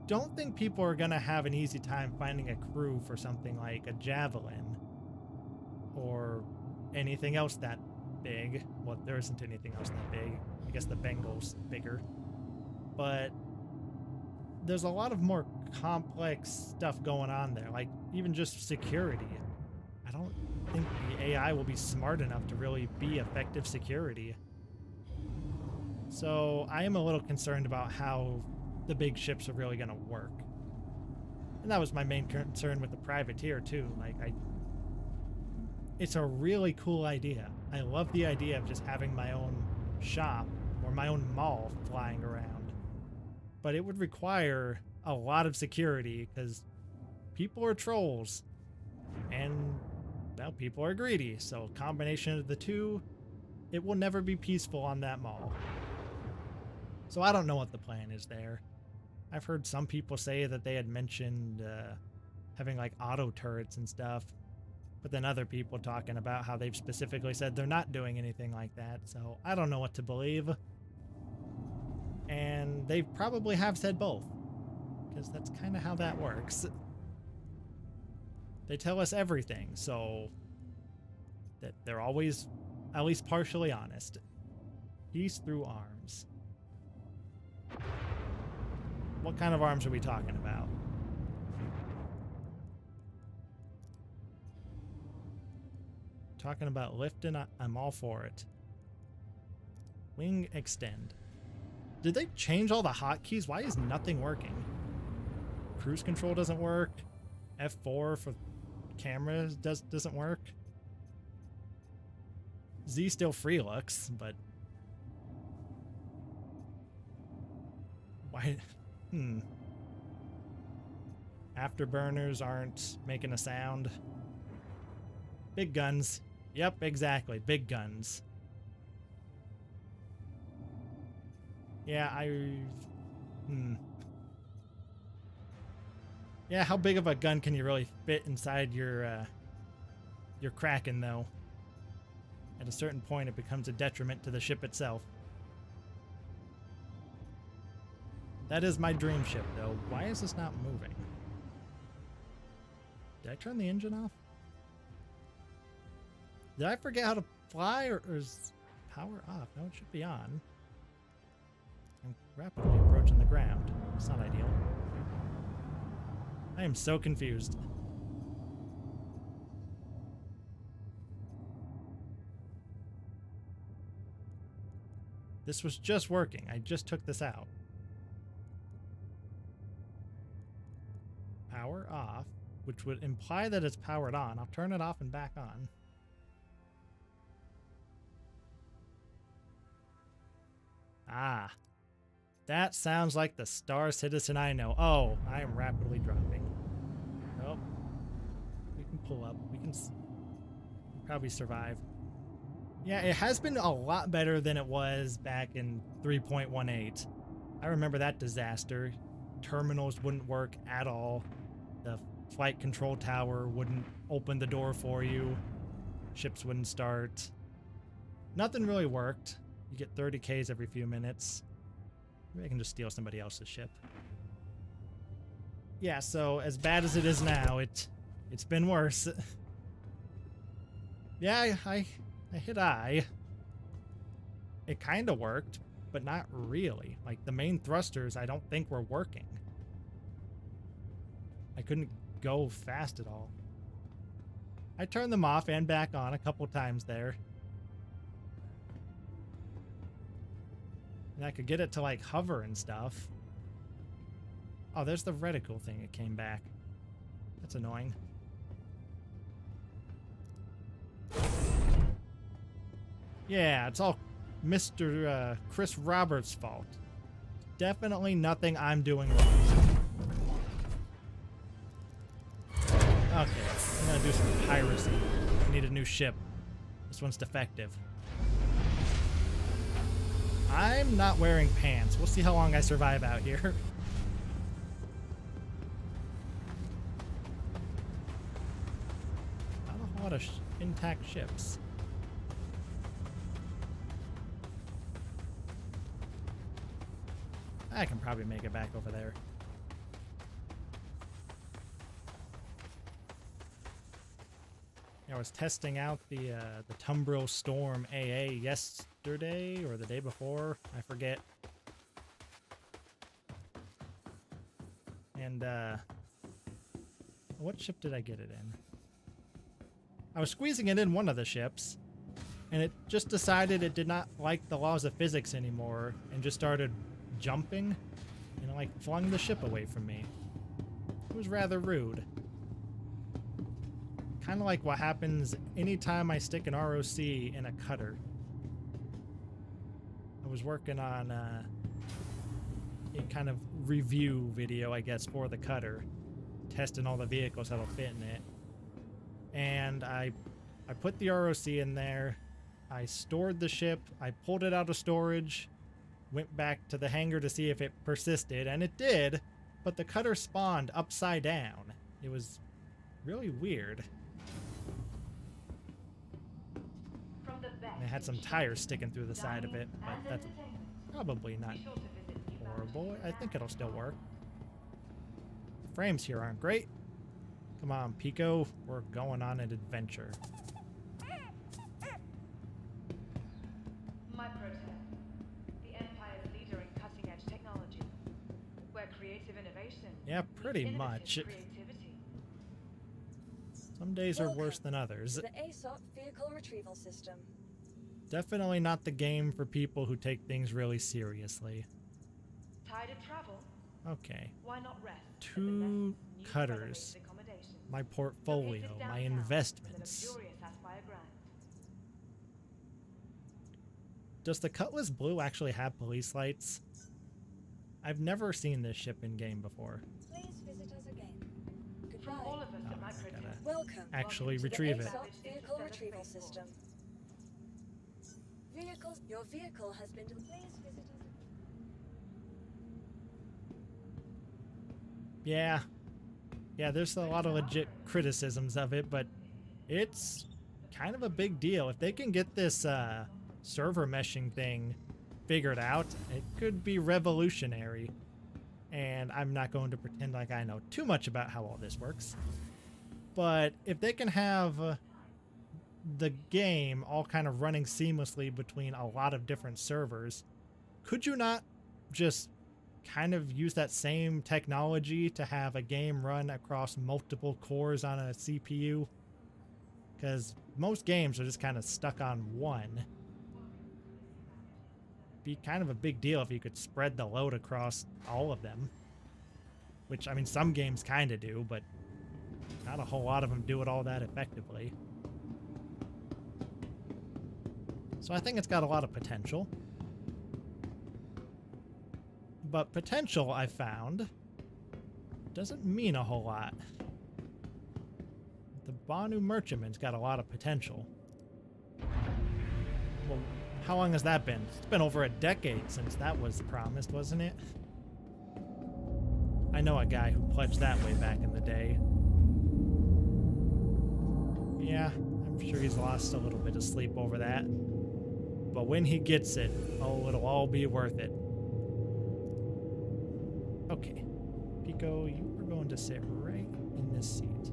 don't think people are gonna have an easy time finding a crew for something like a Javelin or anything else that big. Well, there isn't anything else that big. I guess the Bengal's bigger. But there's a lot of more complex stuff going on there, like even just security. I don't think the AI will be smart enough to really be effective security. So I am a little concerned about how the big ships are really going to work. And that was my main concern with the privateer too. Like, it's a really cool idea. I love the idea of just having my own shop or my own mall flying around. But it would require a lot of security because people are trolls and, well, people are greedy. So a combination of the two It will never be peaceful on that mall. So I don't know what the plan is there. I've heard some people say that they had mentioned having like auto turrets and stuff, but then other people talking about how they've specifically said they're not doing anything like that. So I don't know what to believe. And they probably have said both, because that's kind of how that works. They tell us everything, so that they're always at least partially honest. Peace through arms. What kind of arms are we talking about? Talking about lifting, I'm all for it. Wing extend. Did they change all the hotkeys? Why is nothing working? Cruise control doesn't work. F4 for cameras doesn't work. Z still free looks, but why? Afterburners aren't making a sound. Big guns. Yep, exactly. Big guns. Yeah, Yeah, how big of a gun can you really fit inside your Kraken, though? At a certain point, it becomes a detriment to the ship itself. That is my dream ship, though. Why is this not moving? Did I turn the engine off? Did I forget how to fly, or is power off? No, it should be on. I'm rapidly approaching the ground. It's not ideal. I am so confused. This was just working. I just took this out. Power off, which would imply that it's powered on. I'll turn it off and back on. Ah. That sounds like the Star Citizen I know. Oh, I am rapidly dropping. Oh. We can pull up. We can probably survive. Yeah, it has been a lot better than it was back in 3.18. I remember that disaster. Terminals wouldn't work at all. The flight control tower wouldn't open the door for you. Ships wouldn't start. Nothing really worked. You get 30 Ks every few minutes. Maybe I can just steal somebody else's ship. Yeah, so as bad as it is now, it's been worse. Yeah, I hit I. It kind of worked, but not really. Like, the main thrusters I don't think were working. I couldn't go fast at all. I turned them off and back on a couple times there. And I could get it to, like, hover and stuff. Oh, there's the reticle thing. It came back. That's annoying. Yeah, it's all Mr. Chris Roberts' fault. Definitely nothing I'm doing wrong. Okay, I'm gonna do some piracy. I need a new ship. This one's defective. I'm not wearing pants. We'll see how long I survive out here. Not a whole lot of intact ships. I can probably make it back over there. I was testing out the Tumbril Storm AA yesterday or the day before, I forget. And what ship did I get it in? I was squeezing it in one of the ships, and it just decided it did not like the laws of physics anymore and just started jumping and like flung the ship away from me. It was rather rude. Kind of like what happens anytime I stick an ROC in a cutter. I was working on a kind of review video, I guess, for the cutter, testing all the vehicles that'll fit in it. And I put the ROC in there. I stored the ship, I pulled it out of storage, went back to the hangar to see if it persisted, and it did, but the cutter spawned upside down. It was really weird. From the best And it had some tires sticking through the side of it, but that's probably not horrible. I think it'll still work. The frames here aren't great. Come on, Pico, we're going on an adventure. My protege, the Empire's leader in cutting-edge technology, where creative innovation Yeah, pretty meets much. innovative creativity. Some days are worse than others. The ASOP vehicle retrieval system. Definitely not the game for people who take things really seriously. Tired of travel? Okay. Why not rest? at the Two Nest's new cutters. featherweight accommodation, My portfolio, located my downtown in the investments. luxurious Aspire Grand. Does the Cutlass Blue actually have police lights? I've never seen this ship in game before. Please visit us again. From all of us Oh, at my I protege, gotta Welcome. actually to the retrieve it. ASOP vehicle retrieval system. Your vehicle has been. Please visit us again. Yeah. Yeah, there's a lot of legit criticisms of it, but it's kind of a big deal. If they can get this server meshing thing figured out, it could be revolutionary. And I'm not going to pretend like I know too much about how all this works. But if they can have the game all kind of running seamlessly between a lot of different servers, could you not just kind of use that same technology to have a game run across multiple cores on a CPU? Because most games are just kind of stuck on one. Be kind of a big deal if you could spread the load across all of them. Which, I mean, some games kind of do, but not a whole lot of them do it all that effectively. So I think it's got a lot of potential. But potential, I found, doesn't mean a whole lot. The Banu Merchantman's got a lot of potential. Well, how long has that been? It's been over a decade since that was promised, wasn't it? I know a guy who pledged that way back in the day. Yeah, I'm sure he's lost a little bit of sleep over that. But when he gets it, oh, it'll all be worth it. Okay, Pico, you are going to sit right in this seat.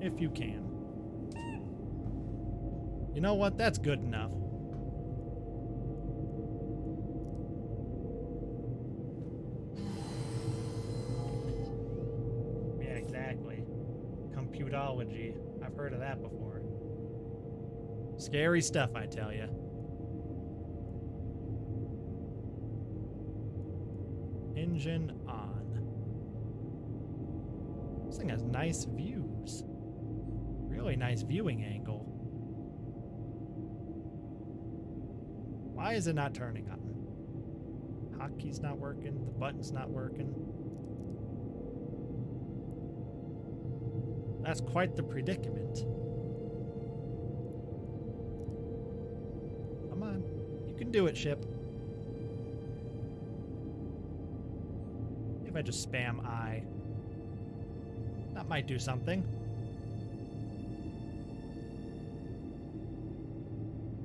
If you can. You know what? That's good enough. Yeah, exactly. Computology. I've heard of that before. Scary stuff, I tell you. Engine on. This thing has nice views. Really nice viewing angle. Why is it not turning on? Hotkey's not working. The button's not working. That's quite the predicament. Come on. You can do it, ship. If I just spam I. That might do something.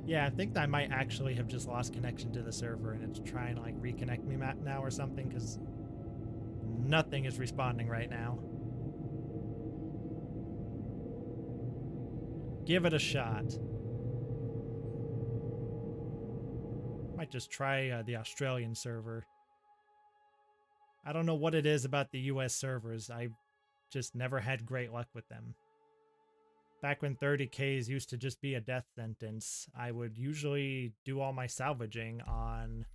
Yeah, I think I might actually have just lost connection to the server and it's trying to like reconnect me now or something, because nothing is responding right now. Give it a shot. Might just try the Australian server. I don't know what it is about the US servers. I just never had great luck with them. Back when 30Ks used to just be a death sentence, I would usually do all my salvaging on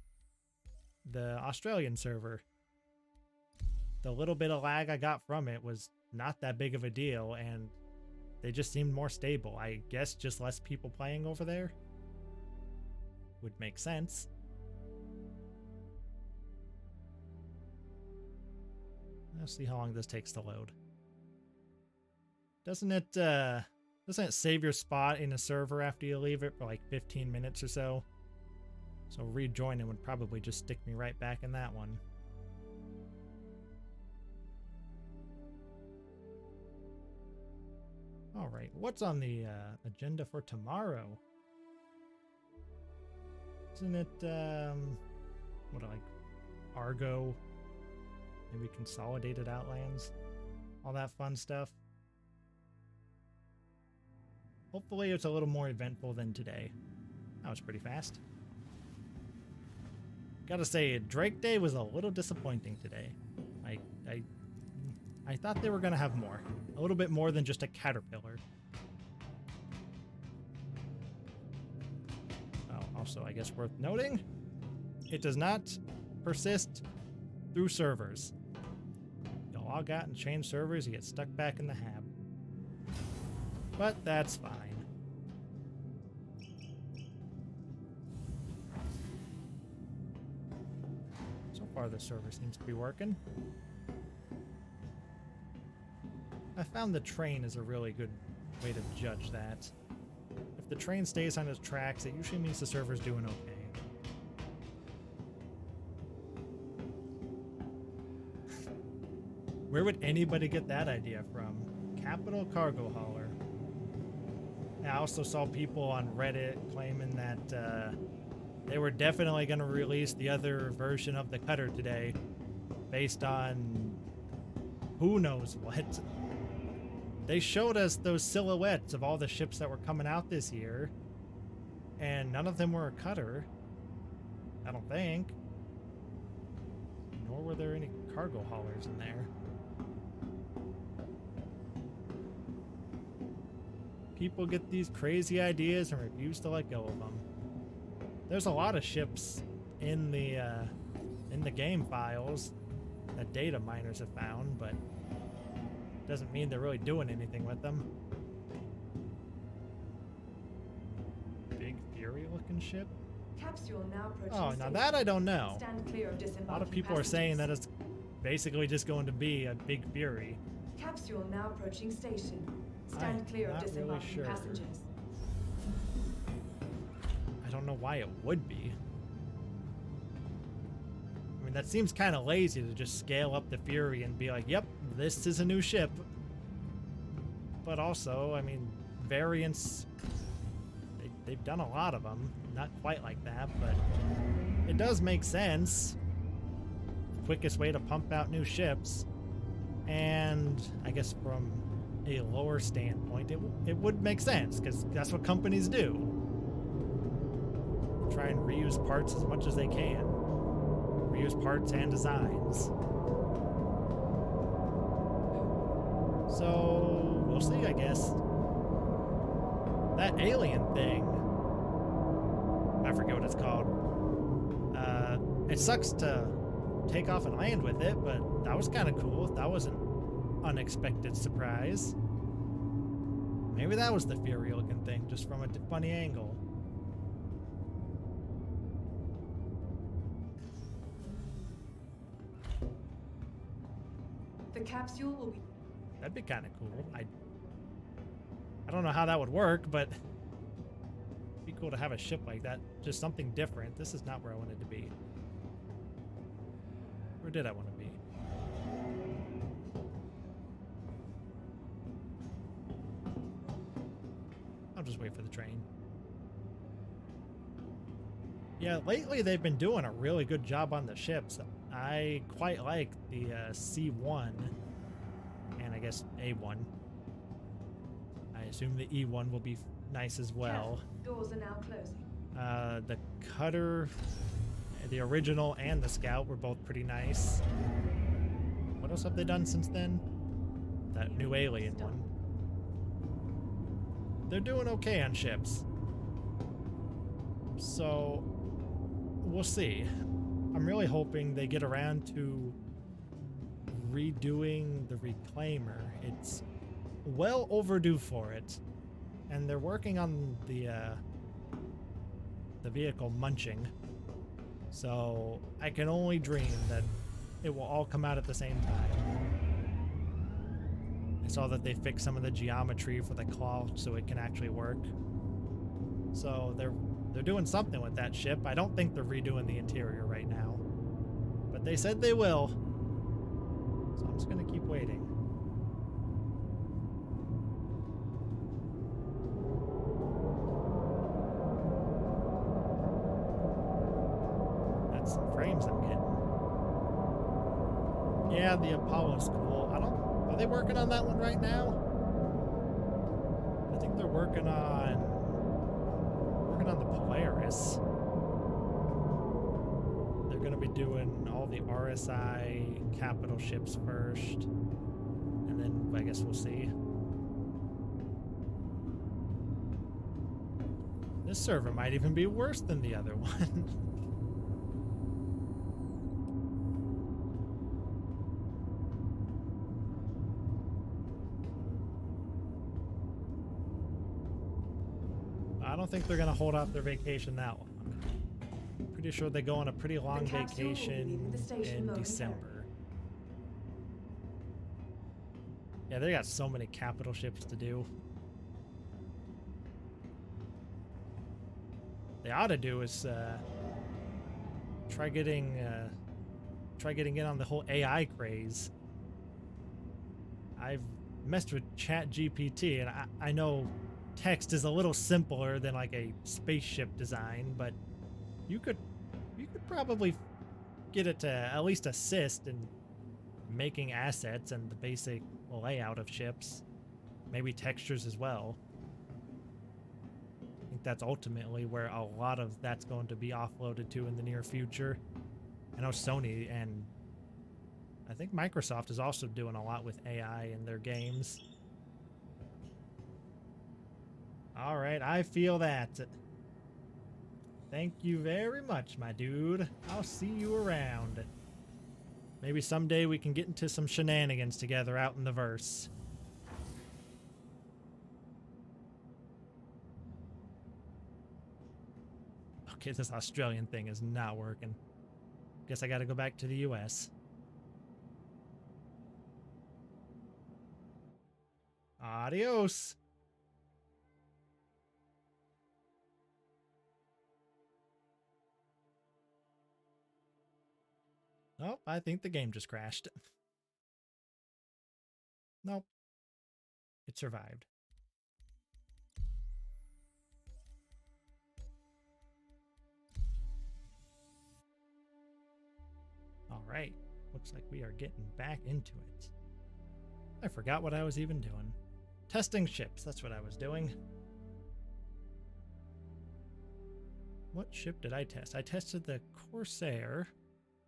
the Australian server. The little bit of lag I got from it was not that big of a deal, and they just seemed more stable. I guess just less people playing over there would make sense. Let's see how long this takes to load. Doesn't it Doesn't it save your spot in a server after you leave it for like 15 minutes or so? So rejoining would probably just stick me right back in that one. All right, what's on the agenda for tomorrow? Isn't it, like Argo? Maybe Consolidated Outlands? All that fun stuff. Hopefully it's a little more eventful than today. That was pretty fast. Gotta say, Drake Day was a little disappointing today. I thought they were gonna have more. A little bit more than just a caterpillar. Oh, also, I guess worth noting, it does not persist through servers. You log out and change servers, you get stuck back in the hab. But that's fine. So far, the server seems to be working. I found the train is a really good way to judge that. If the train stays on its tracks, it usually means the server's doing okay. Where would anybody get that idea from? Capital Cargo Hauler. I also saw people on Reddit claiming that they were definitely going to release the other version of the cutter today based on who knows what. They showed us those silhouettes of all the ships that were coming out this year, and none of them were a cutter. I don't think. Nor were there any cargo haulers in there. People get these crazy ideas and refuse to let go of them. There's a lot of ships in the game files that data miners have found, but doesn't mean they're really doing anything with them. Big Fury looking ship? Capsule now approaching Oh, now station. that I don't know. Stand clear of A lot of disembarking people are saying that passengers. it's basically just going to be a Big Fury. Capsule now approaching station. Stand I'm clear of not really disembarking sure. passengers. I don't know why it would be. I mean, that seems kind of lazy to just scale up the Fury and be like, yep, this is a new ship. But also, I mean, variants, they've done a lot of them. Not quite like that, but it does make sense. Quickest way to pump out new ships. And I guess from a lower standpoint, it would make sense, because that's what companies do. Try and reuse parts as much as they can. Reuse parts and designs. So, we'll see, I guess. That alien thing, I forget what it's called. It sucks to take off and land with it, but that was kind of cool. That was an unexpected surprise. Maybe that was the Fury looking thing, just from a funny angle. The capsule will be That'd be kind of cool. I don't know how that would work, but it'd be cool to have a ship like that. Just something different. This is not where I wanted to be. Where did I want to be? I'll just wait for the train. Yeah, lately they've been doing a really good job on the ships. I quite like the C1 and I guess A1. I assume the E1 will be nice as well. Doors are now closing. The cutter, the original and the scout were both pretty nice. What else have they done since then? That new alien one. They're doing okay on ships. So, we'll see. I'm really hoping they get around to redoing the Reclaimer. It's well overdue for it. And they're working on the vehicle Munching. So I can only dream that it will all come out at the same time. I saw that they fixed some of the geometry for the claw so it can actually work. So they're doing something with that ship. I don't think they're redoing the interior right now, but they said they will. So I'm just gonna keep waiting. That's some frames I'm getting. Yeah, the Apollo's cool. Are they working on that one right now? I think they're working on the Polaris. They're going to be doing all the RSI capital ships first, and then I guess we'll see. This server might even be worse than the other one. I don't think they're going to hold out their vacation that long. Pretty sure they go on a pretty long vacation in December. Yeah, they got so many capital ships to do. They ought to do is try getting in on the whole AI craze. I've messed with ChatGPT, and I know text is a little simpler than like a spaceship design, but you could probably get it to at least assist in making assets and the basic layout of ships, maybe textures as well. I think that's ultimately where a lot of that's going to be offloaded to in the near future. I know Sony and I think Microsoft is also doing a lot with AI in their games. All right, I feel that. Thank you very much, my dude. I'll see you around. Maybe someday we can get into some shenanigans together out in the verse. Okay, this Australian thing is not working. Guess I gotta go back to the US. Adios. Oh, I think the game just crashed. Nope. It survived. All right. Looks like we are getting back into it. I forgot what I was even doing. Testing ships. That's what I was doing. What ship did I test? I tested the Corsair.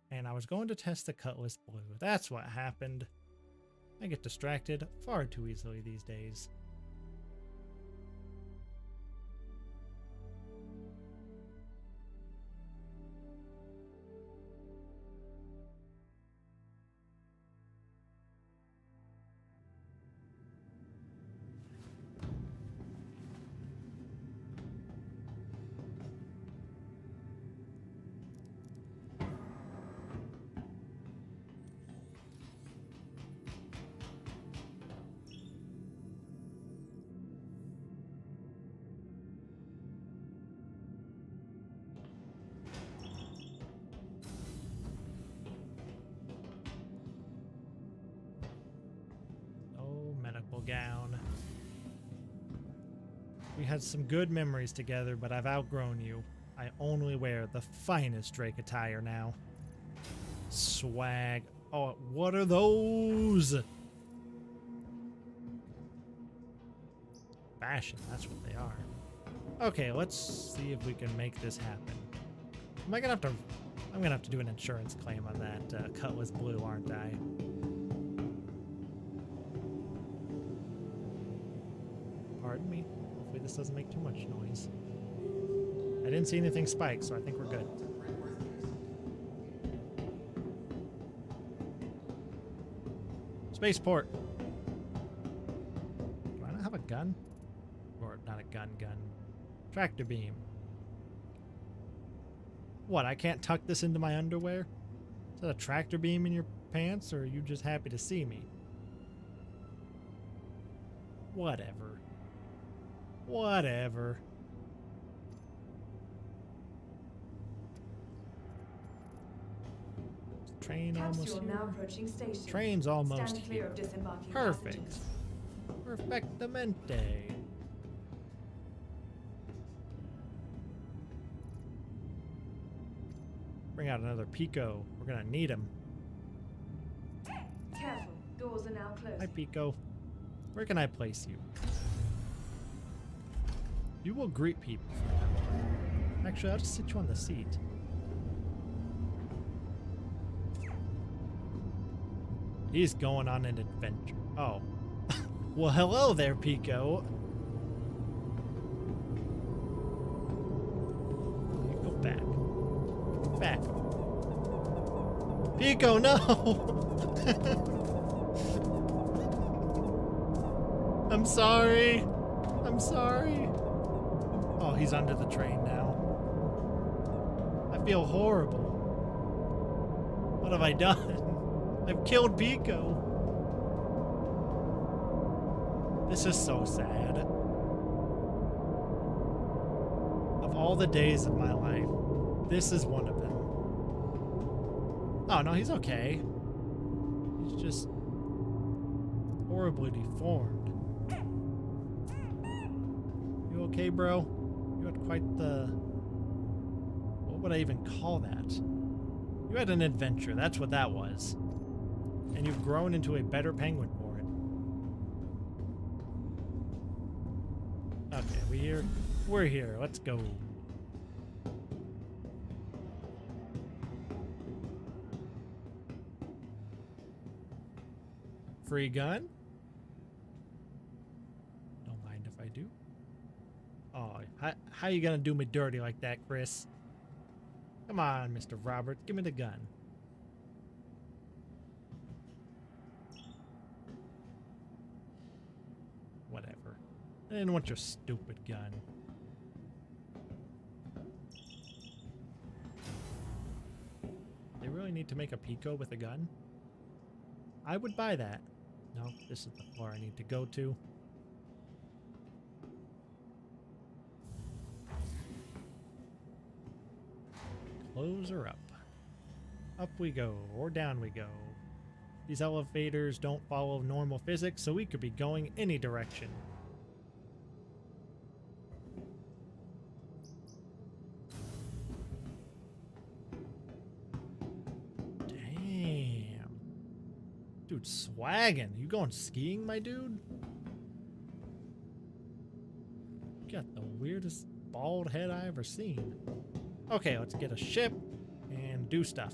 And I was going to test the Cutlass Blue. That's what happened. I get distracted far too easily these days. Gown. We had some good memories together, but I've outgrown you. I only wear the finest Drake attire now. Swag. Oh, what are those? Fashion, that's what they are. Okay, let's see if we can make this happen. I'm gonna have to do an insurance claim on that Cutlass Blue, aren't I? Pardon me. Hopefully this doesn't make too much noise. I didn't see anything spike, so I think we're good. Spaceport. Do I not have a gun? Or not a gun. Tractor beam. What, I can't tuck this into my underwear? Is that a tractor beam in your pants, or are you just happy to see me? Whatever. Whatever. Train almost Capsule here. now approaching station. Train's almost Stand clear here. of disembarking Perfect. passengers. Perfectamente. Bring out another Pico. We're gonna need him. Careful, doors are now closing. Hi, Pico. Where can I place you? You will greet people. Actually, I'll just sit you on the seat. He's going on an adventure. Oh. Well, hello there, Pico. Go back. Back. Pico, no! I'm sorry. I'm sorry. Oh, he's under the train now. I feel horrible. What have I done? I've killed Pico. This is so sad. Of all the days of my life, this is one of them. Oh, no, he's okay. He's just horribly deformed. You okay, bro? You had quite the... What would I even call that? You had an adventure. That's what that was. And you've grown into a better penguin for it. Okay, we here? We're here. Let's go. Free gun? Don't mind if I do. Oh, how you gonna do me dirty like that, Chris? Come on, Mr. Roberts, give me the gun. Whatever. I didn't want your stupid gun. They really need to make a Pico with a gun? I would buy that. No, this is the floor I need to go to. Close her up. Up we go, or down we go. These elevators don't follow normal physics, so we could be going any direction. Damn. Dude, swaggin'. You going skiing, my dude? You got the weirdest bald head I ever seen. Okay, let's get a ship and do stuff.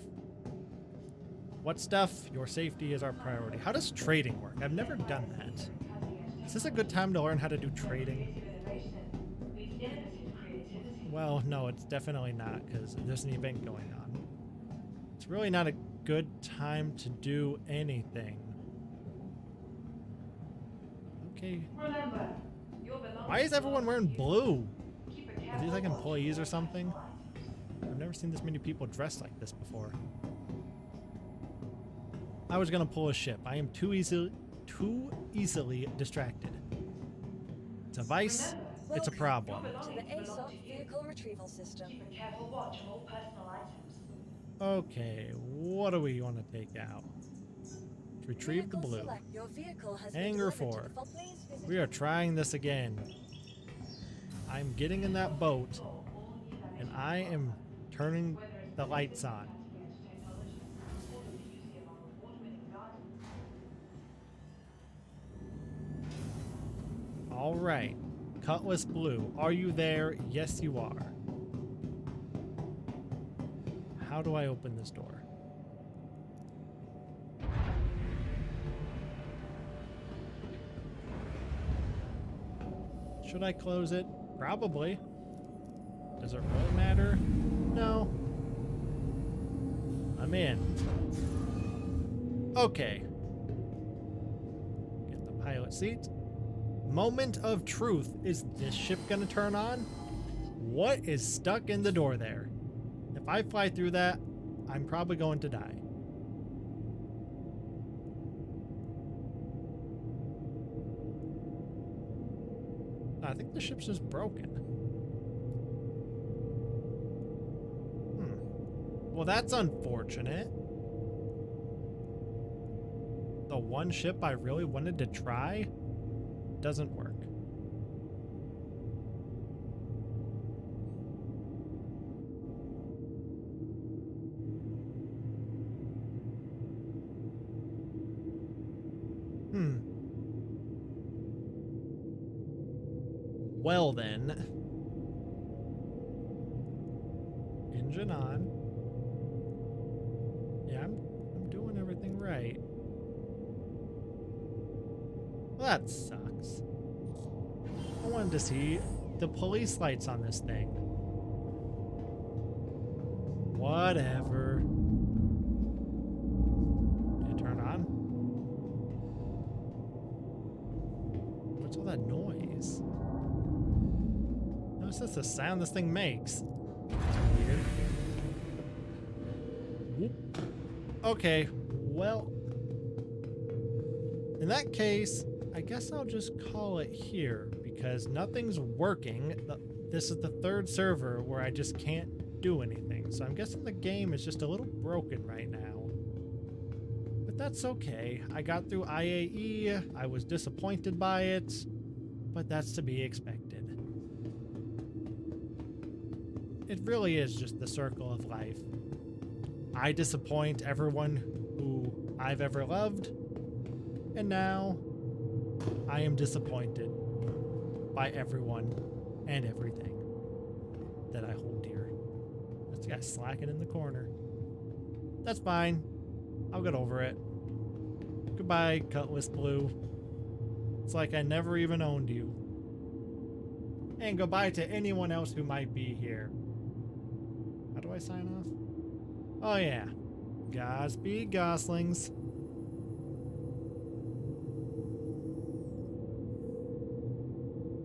What stuff? Your safety is our priority. How does trading work? I've never done that. Is this a good time to learn how to do trading? Well, no, it's definitely not, because there's an event going on. It's really not a good time to do anything. Okay. Why is everyone wearing blue? Are these like employees or something? I've never seen this many people dressed like this before. I was gonna pull a ship. I am too easily distracted. It's a vice. It's a problem. To the ASOP vehicle retrieval system. Keep a careful watch on all personal items. Okay, what do we want to take out? Retrieve the Vehicle blue. select. Your vehicle has Hangar been delivered 4. to the Please visit We are trying this again. I'm getting in that boat, and I am turning the lights on. All right, Cutlass Blue, are you there? Yes, you are. How do I open this door? Should I close it? Probably. Does it really matter? No. I'm in. Okay. Get the pilot seat. Moment of truth. Is this ship gonna turn on? What is stuck in the door there? If I fly through that, I'm probably going to die. No, I think the ship's just broken. Well, that's unfortunate. The one ship I really wanted to try doesn't work. Well then. Engine on. Yeah, I'm doing everything right. Well, that sucks. I wanted to see the police lights on this thing. Whatever. Did it turn on? What's all that noise? What's this the sound this thing makes? That's weird. Whoop. Okay, well, in that case, I guess I'll just call it here because nothing's working. This is the third server where I just can't do anything. So I'm guessing the game is just a little broken right now. But that's okay. I got through IAE. I was disappointed by it, but that's to be expected. It really is just the circle of life. I disappoint everyone who I've ever loved, and now I am disappointed by everyone and everything that I hold dear. This guy slacking in the corner. That's fine. I'll get over it. Goodbye, Cutlass Blue. It's like I never even owned you. And goodbye to anyone else who might be here. How do I sign off? Oh yeah. Godspeed, Goslings.